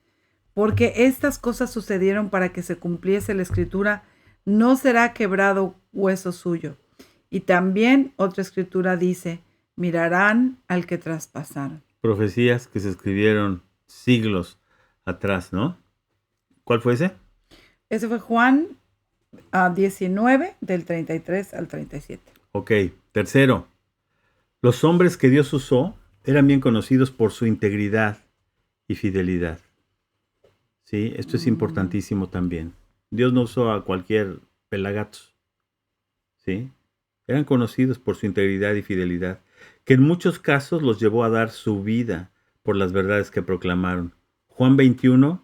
Porque estas cosas sucedieron para que se cumpliese la escritura no será quebrado hueso suyo. Y también otra escritura dice, mirarán al que traspasaron. Profecías que se escribieron siglos atrás, ¿no? ¿Cuál fue ese? Ese fue Juan 19, del 33 al 37. Ok, tercero. Los hombres que Dios usó eran bien conocidos por su integridad y fidelidad. Sí, esto es importantísimo también. Dios no usó a cualquier pelagatos. ¿Sí? Eran conocidos por su integridad y fidelidad, que en muchos casos los llevó a dar su vida por las verdades que proclamaron. Juan 21,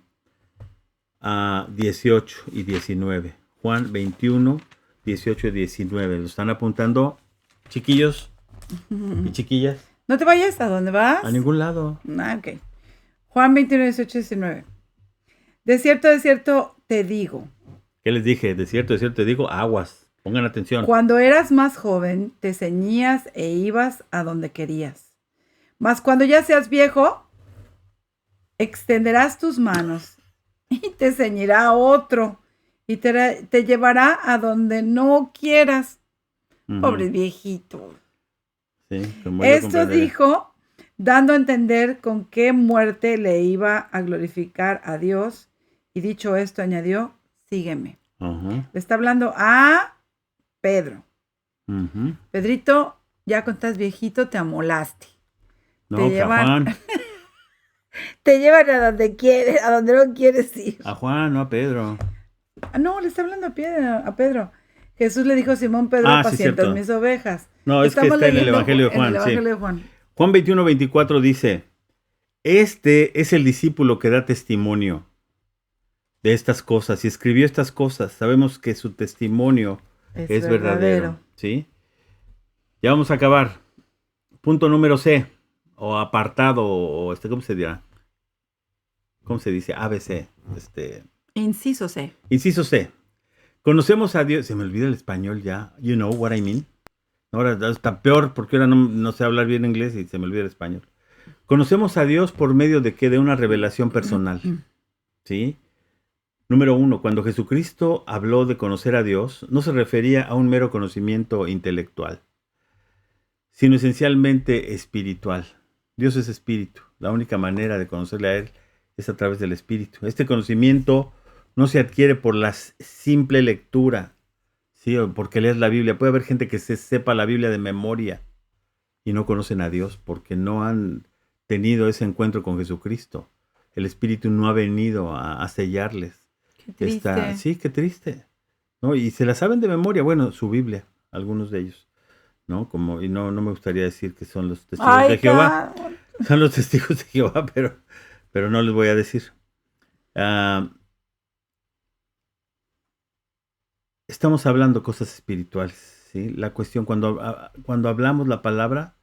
18 y 19. Juan 21, 18 y 19. ¿Lo están apuntando, chiquillos y chiquillas? No te vayas, ¿a dónde vas? A ningún lado. Ok. Juan 21, 18 y 19. De cierto, te digo. ¿Qué les dije? De cierto, te digo, aguas. Pongan atención. Cuando eras más joven, te ceñías e ibas a donde querías. Mas cuando ya seas viejo, extenderás tus manos y te ceñirá otro y te llevará a donde no quieras. Pobre viejito. Sí, Esto dijo, dando a entender con qué muerte le iba a glorificar a Dios. Y dicho esto, añadió, sígueme. Le está hablando a Pedro. Pedrito, ya cuando estás viejito te amolaste. No, te llevan, Juan. te llevan a donde quieres, a donde no quieres ir. A Juan, no a Pedro. No, le está hablando a Pedro. Jesús le dijo a Simón Pedro, apacientas mis ovejas. No, es que está en el Evangelio de Juan. En el Evangelio de Juan. Juan 21, 24 dice, este es el discípulo que da testimonio de estas cosas y escribió estas cosas. Sabemos que su testimonio es verdadero. ¿Sí? Ya vamos a acabar. Punto número C, o apartado, o ¿cómo se dirá? ¿Cómo se dice? ABC. Inciso C. Inciso C. Conocemos a Dios. Se me olvida el español ya. You know what I mean. Ahora está peor porque ahora no sé hablar bien inglés y se me olvida el español. Conocemos a Dios por medio de ¿qué? De una revelación personal. ¿Sí? Número 1. Cuando Jesucristo habló de conocer a Dios, no se refería a un mero conocimiento intelectual, sino esencialmente espiritual. Dios es espíritu. La única manera de conocerle a Él es a través del espíritu. Este conocimiento no se adquiere por la simple lectura, ¿sí? O porque lees la Biblia. Puede haber gente que se sepa la Biblia de memoria y no conocen a Dios porque no han tenido ese encuentro con Jesucristo. El espíritu no ha venido a sellarles. Qué triste. Sí, qué triste. ¿No? Y se la saben de memoria. Bueno, su Biblia, algunos de ellos. ¿No? Y no me gustaría decir que son los testigos de Jehová. Son los testigos de Jehová, pero no les voy a decir. Estamos hablando cosas espirituales, ¿sí? La cuestión, cuando hablamos la palabra,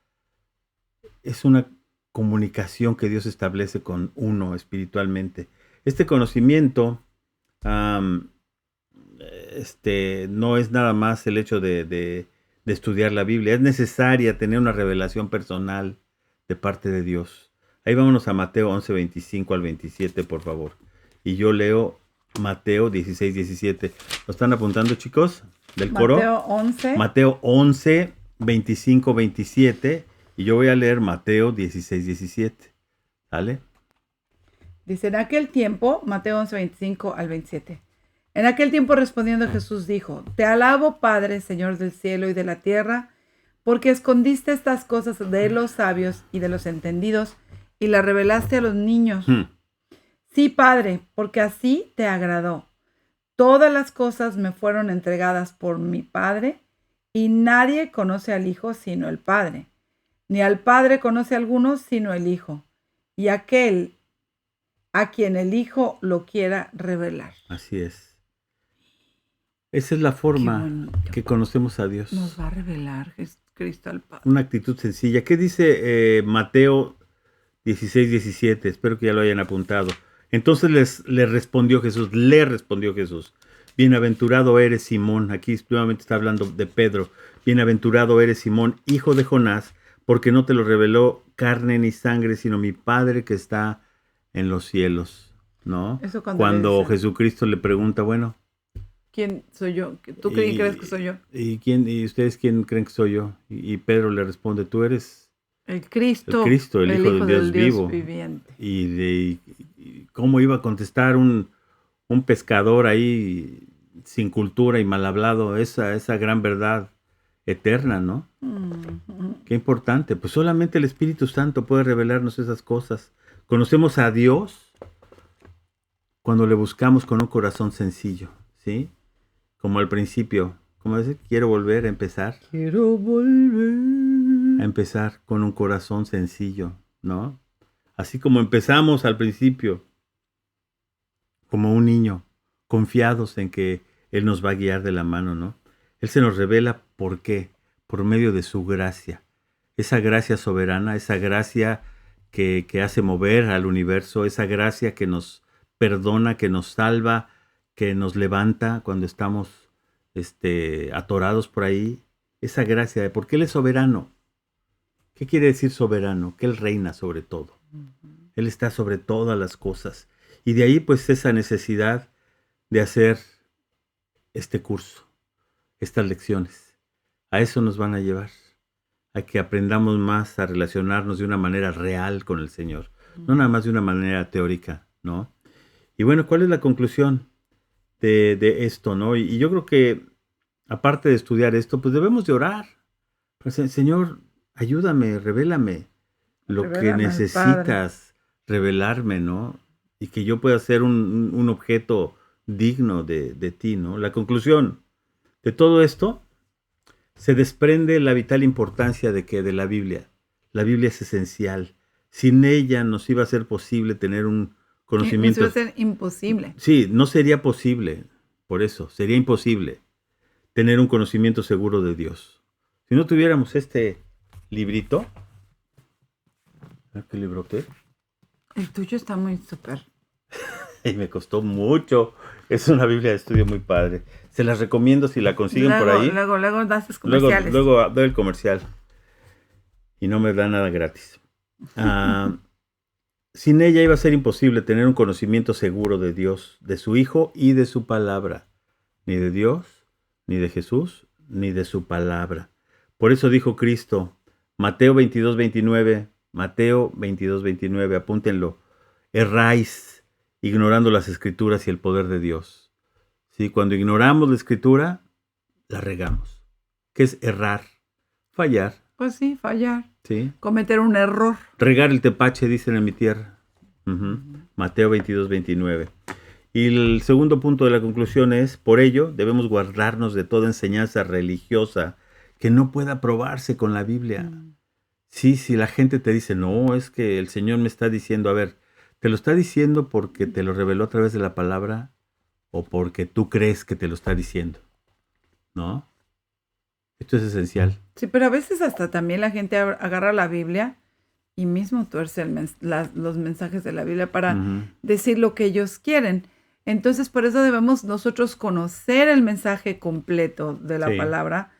es una comunicación que Dios establece con uno espiritualmente. Este conocimiento no es nada más el hecho de estudiar la Biblia. Es necesaria tener una revelación personal de parte de Dios. Ahí vámonos a Mateo 11, 25 al 27, por favor. Y yo leo Mateo 16, 17. ¿Lo están apuntando, chicos? Del coro. Mateo 11, 25, 27. Y yo voy a leer Mateo 16, 17. ¿Sale? Dice, en aquel tiempo, Mateo 11, 25 al 27. En aquel tiempo respondiendo Jesús dijo, te alabo, Padre, Señor del cielo y de la tierra, porque escondiste estas cosas de los sabios y de los entendidos y las revelaste a los niños. Sí, Padre, porque así te agradó. Todas las cosas me fueron entregadas por mi Padre, y nadie conoce al Hijo sino el Padre, ni al Padre conoce a alguno sino el Hijo, y aquel a quien el Hijo lo quiera revelar. Así es. Esa es la forma que conocemos a Dios. Nos va a revelar Jesucristo al Padre. Una actitud sencilla. ¿Qué dice Mateo 16, 17? Espero que ya lo hayan apuntado. Entonces le respondió Jesús, bienaventurado eres Simón, aquí nuevamente está hablando de Pedro, bienaventurado eres Simón, hijo de Jonás, porque no te lo reveló carne ni sangre, sino mi Padre que está en los cielos, ¿no? Eso cuando Jesucristo le pregunta, bueno, ¿Quién soy yo? ¿Tú crees que soy yo? ¿Y ustedes quién creen que soy yo? Y Pedro le responde, tú eres El Cristo, el Hijo del Dios vivo. viviente. Y cómo iba a contestar un pescador ahí sin cultura y mal hablado esa gran verdad eterna, ¿no? Qué importante. Pues solamente el Espíritu Santo puede revelarnos esas cosas. Conocemos a Dios cuando le buscamos con un corazón sencillo, ¿sí? Como al principio, como decir, quiero volver a empezar. Quiero volver. A empezar con un corazón sencillo, ¿no? Así como empezamos al principio, como un niño, confiados en que Él nos va a guiar de la mano, ¿no? Él se nos revela, ¿por qué? Por medio de su gracia. Esa gracia soberana, esa gracia que hace mover al universo, esa gracia que nos perdona, que nos salva, que nos levanta cuando estamos atorados por ahí. Esa gracia, porque Él es soberano. ¿Qué quiere decir soberano? Que Él reina sobre todo. Él está sobre todas las cosas. Y de ahí pues esa necesidad de hacer este curso, estas lecciones. A eso nos van a llevar. A que aprendamos más a relacionarnos de una manera real con el Señor. No nada más de una manera teórica, ¿no? Y bueno, ¿cuál es la conclusión de esto, no? Y yo creo que aparte de estudiar esto, pues debemos de orar. Pues, Señor, ayúdame, revélame lo que necesitas revelarme, ¿no? Y que yo pueda ser un objeto digno de ti, ¿no? La conclusión de todo esto se desprende la vital importancia de la Biblia. La Biblia es esencial. Sin ella nos iba a ser posible tener un conocimiento. Eso iba a ser imposible. Sí, no sería posible. Por eso, sería imposible tener un conocimiento seguro de Dios. Si no tuviéramos este librito. ¿Qué libro qué? El tuyo está muy súper. Y me costó mucho. Es una Biblia de estudio muy padre. Se las recomiendo si la consiguen por ahí. Luego das comerciales. Luego doy el comercial. Y no me da nada gratis. Sin ella iba a ser imposible tener un conocimiento seguro de Dios, de su Hijo y de su palabra. Ni de Dios, ni de Jesús, ni de su palabra. Por eso dijo Cristo, Mateo 22:29, Mateo 22:29, apúntenlo, erráis ignorando las Escrituras y el poder de Dios. ¿Sí? Cuando ignoramos la Escritura, la regamos. ¿Qué es errar? Fallar. Pues sí, fallar. ¿Sí? Cometer un error. Regar el tepache, dicen en mi tierra. Mateo 22:29. Y el segundo punto de la conclusión es, por ello, debemos guardarnos de toda enseñanza religiosa que no pueda probarse con la Biblia. Sí, si la gente te dice, no, es que el Señor me está diciendo, a ver, ¿te lo está diciendo porque te lo reveló a través de la palabra o porque tú crees que te lo está diciendo? ¿No? Esto es esencial. Sí, pero a veces hasta también la gente agarra la Biblia y mismo tuerce los mensajes de la Biblia para decir lo que ellos quieren. Entonces, por eso debemos nosotros conocer el mensaje completo de la palabra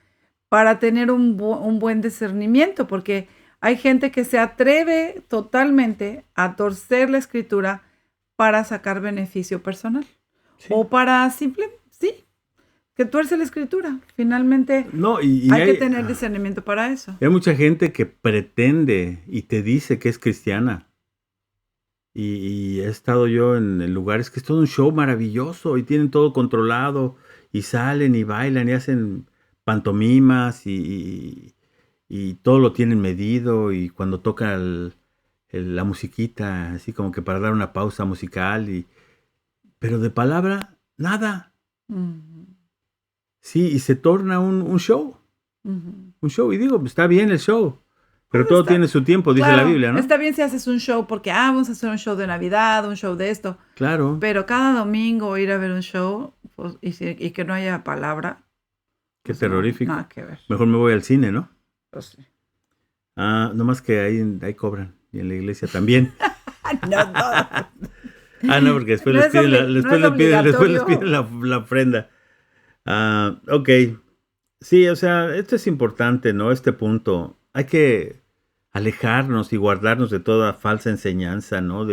para tener un buen discernimiento, porque hay gente que se atreve totalmente a torcer la Escritura para sacar beneficio personal o para que tuerce la Escritura. Finalmente hay que tener discernimiento para eso. Hay mucha gente que pretende y te dice que es cristiana. Y he estado yo en lugares que es todo un show maravilloso y tienen todo controlado y salen y bailan y hacen pantomimas y todo lo tienen medido y cuando toca la musiquita, así como que para dar una pausa musical, pero de palabra, nada. Sí, y se torna un show. Un show, y digo, está bien el show. Pero todo tiene su tiempo, dice la Biblia, ¿no? Está bien si haces un show porque, vamos a hacer un show de Navidad, un show de esto. Claro. Pero cada domingo ir a ver un show pues, y que no haya palabra. Qué terrorífico. Nada que ver. Mejor me voy al cine, ¿no? Pues sí. Nomás que ahí cobran. Y en la iglesia también. No. Porque después les piden la ofrenda. Ok. Sí, o sea, esto es importante, ¿no? Este punto. Hay que alejarnos y guardarnos de toda falsa enseñanza, ¿no?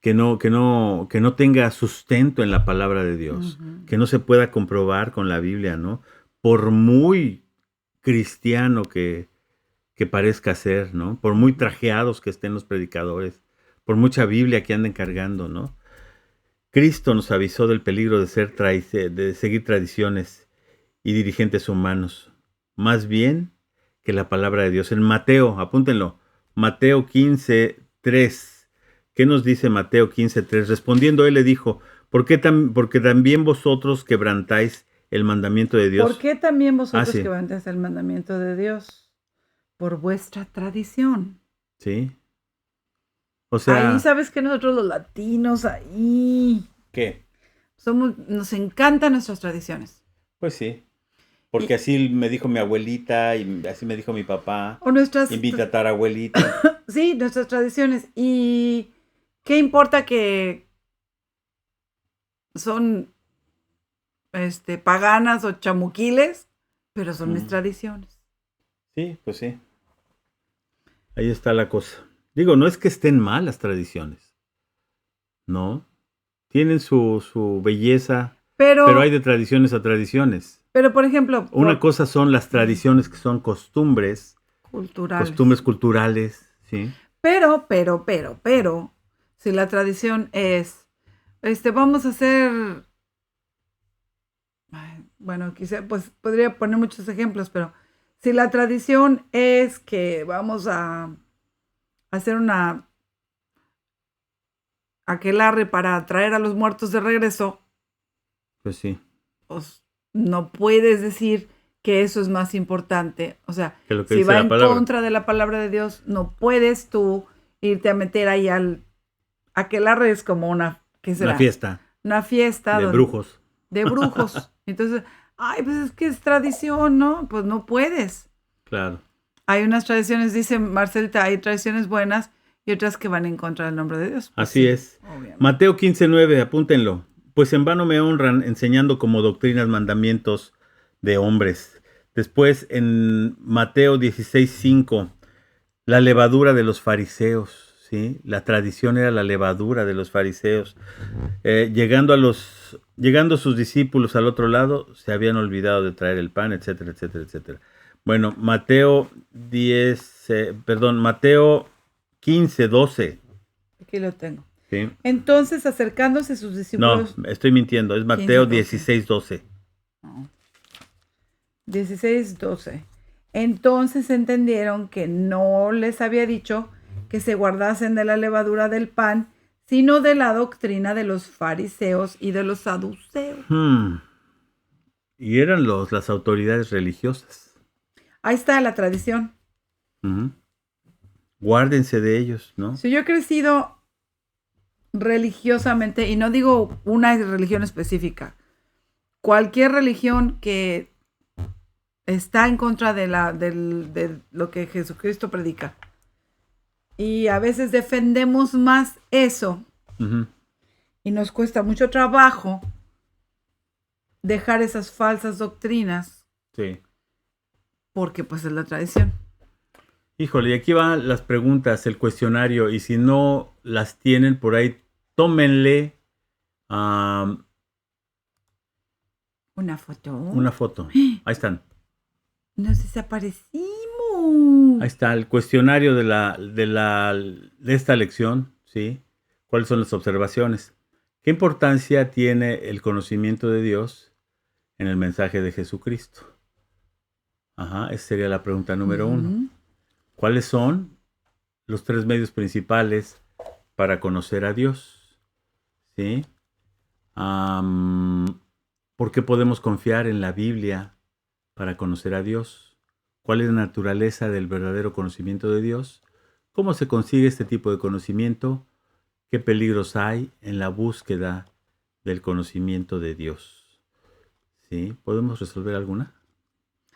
que no tenga sustento en la palabra de Dios, Ujú. que no se pueda comprobar con la Biblia, ¿no? Por muy cristiano que parezca ser, ¿no? Por muy trajeados que estén los predicadores, por mucha Biblia que anden cargando, ¿no? Cristo nos avisó del peligro de seguir tradiciones y dirigentes humanos, más bien que la palabra de Dios. En Mateo, apúntenlo, Mateo 15:3. ¿Qué nos dice Mateo 15:3? Respondiendo él le dijo, porque también vosotros quebrantáis el mandamiento de ¿Por Dios? qué también vosotros Sí, quebrantáis el mandamiento de Dios? Por vuestra tradición. sí. O Ahí sea, sabes que nosotros los latinos, ahí ¿qué? nos encantan nuestras tradiciones. Pues sí, Y, porque así me dijo mi abuelita y así me dijo mi papá o y mi tatarabuelita. sí, nuestras tradiciones. ¿Y qué importa que son paganas o chamuquiles? Pero son mis Mm, tradiciones. sí, pues sí. Ahí está la cosa. Digo, no es que estén mal las tradiciones, ¿no? Tienen su belleza, pero hay Pero, de tradiciones a tradiciones. pero por ejemplo, Una cosa son las tradiciones que son costumbres culturales. culturales, ¿sí? Pero, si la tradición es, vamos a hacer, ay, bueno, quizá, pues podría poner muchos ejemplos, pero si la tradición es que vamos a hacer una aquelarre para traer a los muertos de regreso, Pues sí, pues no puedes decir que eso es más importante. O sea, que lo que si dice va la en palabra. contra de la palabra de Dios, no puedes tú irte a meter ahí al aquelarre es como una, ¿qué Una será? fiesta Una fiesta de brujos. de brujos. Entonces, ay, pues es que es tradición, ¿no? Pues no puedes. Claro. Hay unas tradiciones, dice Marcelita, hay tradiciones buenas y otras que van en contra del nombre de Dios. Pues Así sí, es. obviamente. Mateo 15:9, apúntenlo. Pues en vano me honran enseñando como doctrinas mandamientos de hombres. Después en Mateo 16:5, la levadura de los fariseos, ¿sí? La tradición era la levadura de los fariseos. Llegando sus discípulos al otro lado, se habían olvidado de traer el pan, etcétera, etcétera, etcétera. Bueno, Mateo 15:12. Aquí lo tengo. ¿Sí? Entonces, acercándose sus No, discípulos, estoy mintiendo, es 15, Mateo 12. 16:12. No, 16, 12. Entonces entendieron que no les había dicho que se guardasen de la levadura del pan, sino de la doctrina de los fariseos y de los saduceos. Y eran las autoridades religiosas. Ahí está la tradición. Ujú. Guárdense de ellos, ¿no? Si yo he crecido religiosamente, y no digo una religión específica, cualquier religión que está en contra de lo que Jesucristo predica. Y a veces defendemos más eso Ujú. y nos cuesta mucho trabajo dejar esas falsas doctrinas Sí. porque pues es la tradición. Híjole, y aquí van las preguntas, el cuestionario, y si no las tienen por ahí, tómenle Una foto. una foto. Ahí están. Nos desaparecimos. Ahí está el cuestionario de esta lección, ¿sí? ¿Cuáles son las observaciones? ¿Qué importancia tiene el conocimiento de Dios en el mensaje de Jesucristo? Ajá, esa sería la pregunta número 1. Uh-huh. ¿Cuáles son los 3 medios principales para conocer a Dios? ¿Sí? ¿Por qué podemos confiar en la Biblia para conocer a Dios? ¿Cuál es la naturaleza del verdadero conocimiento de Dios? ¿Cómo se consigue este tipo de conocimiento? ¿Qué peligros hay en la búsqueda del conocimiento de Dios? ¿Sí? ¿Podemos resolver alguna?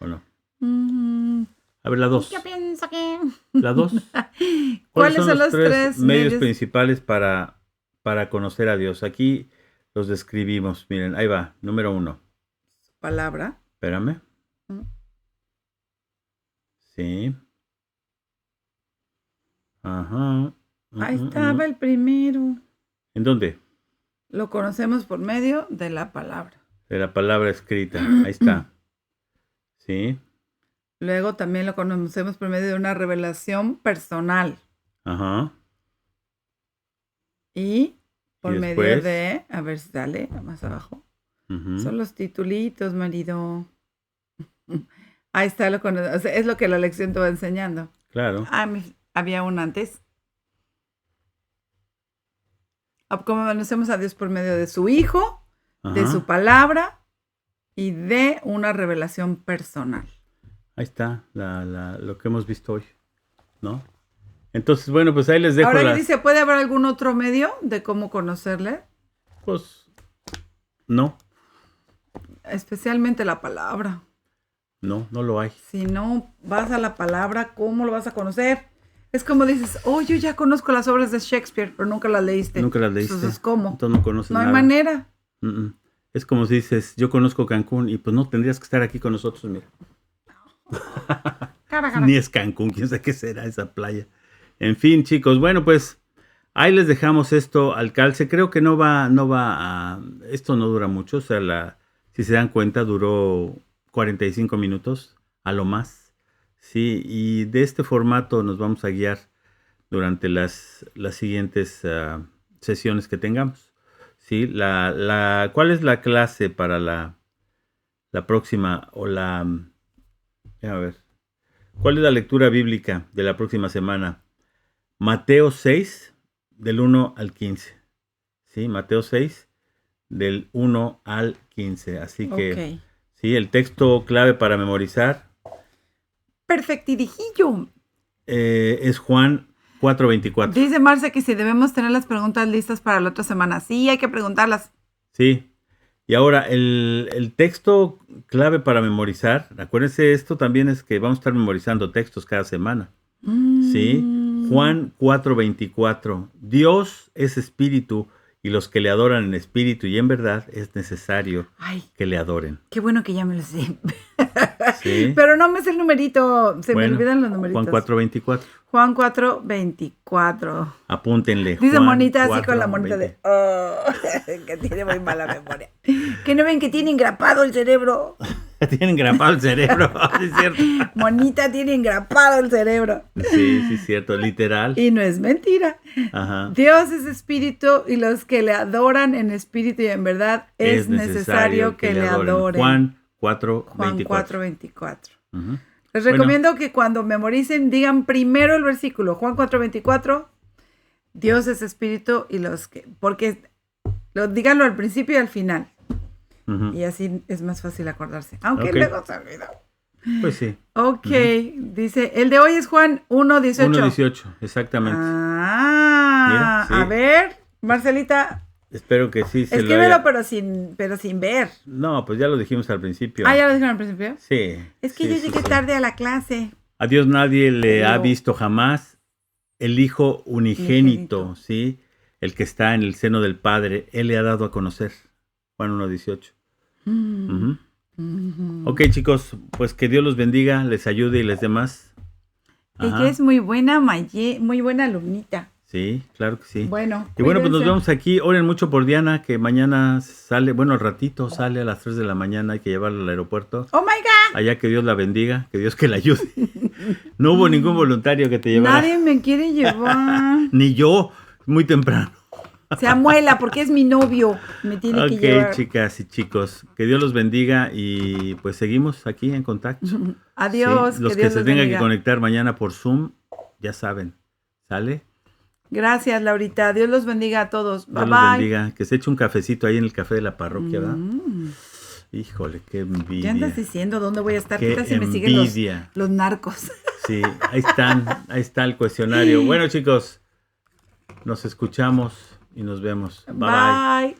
¿O no? Uh-huh. A ver, la 2. Yo pienso que... La 2. ¿Cuáles ¿Cuáles son son los los 3 tres medios medios? principales para conocer a Dios? Aquí los describimos. Miren, ahí va. Número 1. Palabra. Espérame. Sí. Ajá. Ahí estaba el primero. ¿En dónde? Lo conocemos por medio de la palabra. De la palabra escrita. Ahí está. Sí. Luego también lo conocemos por medio de una revelación personal. Ajá. Y por ¿Y medio después? de... A ver si sale más abajo. Son los titulitos, marido. Ahí está, o sea, es lo que la lección te va enseñando. Claro. Había uno antes. Como conocemos a Dios por medio de su Hijo, Ajá. de su palabra y de una revelación personal. Ahí está lo que hemos visto hoy, ¿no? Entonces, bueno, pues ahí les dejo Ahora dice, ¿puede haber algún otro medio de cómo conocerle? Pues, no. Especialmente la palabra. No lo hay. Si no vas a la palabra, ¿cómo lo vas a conocer? Es como dices, yo ya conozco las obras de Shakespeare, pero nunca las leíste. Nunca las leíste. Entonces, ¿cómo? Entonces no conoces nada. No hay manera. Es como si dices, yo conozco Cancún y pues no tendrías que estar aquí con nosotros, mira. Cara. Ni es Cancún, quién sabe qué será esa playa. En fin, chicos, bueno, pues ahí les dejamos esto al calce. Creo que no va a... Esto no dura mucho, o sea, si se dan cuenta, duró 45 minutos a lo más. Sí, y de este formato nos vamos a guiar durante las siguientes sesiones que tengamos. Sí, ¿cuál es la clase para la próxima o a ver, ¿cuál es la lectura bíblica de la próxima semana? Mateo 6, del 1 al 15. Sí, Mateo 6, del 1 al 15. Así que, sí, el texto clave para memorizar. Perfectidijillo. Es Juan 4:24. Dice Marcia que si debemos tener las preguntas listas para la otra semana. Sí, hay que preguntarlas. Sí. Y ahora, el texto clave para memorizar, acuérdense, esto también es que vamos a estar memorizando textos cada semana. Sí. Juan 4:24. Dios es espíritu y los que le adoran en espíritu y en verdad es necesario que le adoren. Qué bueno que ya me lo sé. Sí. Pero no me sé el numerito. Me olvidan los numeritos. Juan 4:24. Juan 4:24. Apúntenle. Dice Juan Monita 4, así con la monita 20. que tiene muy mala memoria. Que no ven que tiene engrapado el cerebro. Tiene engrapado el cerebro, sí es cierto. Monita tiene engrapado el cerebro. Sí, es cierto, literal. Y no es mentira. Ajá. Dios es espíritu y los que le adoran en espíritu y en verdad es necesario que le adoren. Juan 4:24. 4:24. Les recomiendo que cuando memoricen digan primero el versículo. Juan 4:24. Dios es espíritu y los que... Porque díganlo al principio y al final. Y así es más fácil acordarse. Aunque luego se olvida. Pues sí. Ok, dice, el de hoy es Juan 1:18. 1:18, exactamente. Mira, sí. A ver, Marcelita. Espero que sí. Escríbelo, pero sin ver. No, pues ya lo dijimos al principio. ¿Ya lo dijeron al principio? Sí. Es que yo llegué tarde a la clase. A Dios nadie le ha visto jamás. El Hijo unigénito, ¿sí? El que está en el seno del Padre, Él le ha dado a conocer. Juan 1:18. Ok, chicos, pues que Dios los bendiga, les ayude y les dé más. Ella es muy buena, muy buena alumnita. Sí, claro que sí. Bueno, y bueno, pues nos vemos aquí. Oren mucho por Diana, que mañana sale, al ratito sale a las 3 de la mañana, hay que llevarla al aeropuerto. ¡Oh, my God! Allá que Dios la bendiga, que Dios que la ayude. No hubo ningún voluntario que te llevara. Nadie me quiere llevar. Ni yo, muy temprano. Se amuela porque es mi novio, me tiene que llevar. Ok, chicas y chicos, que Dios los bendiga y pues seguimos aquí en contacto. Adiós. Sí, los que se tengan que conectar mañana por Zoom, ya saben, ¿sale? Gracias, Laurita. Dios los bendiga a todos. Bye, Dios los bendiga. Que se eche un cafecito ahí en el café de la parroquia, ¿verdad? Híjole, qué envidia. ¿Qué andas diciendo? ¿Dónde voy a estar? Qué si me siguen los narcos. Sí, ahí está el cuestionario. Bueno, chicos, nos escuchamos y nos vemos. Bye.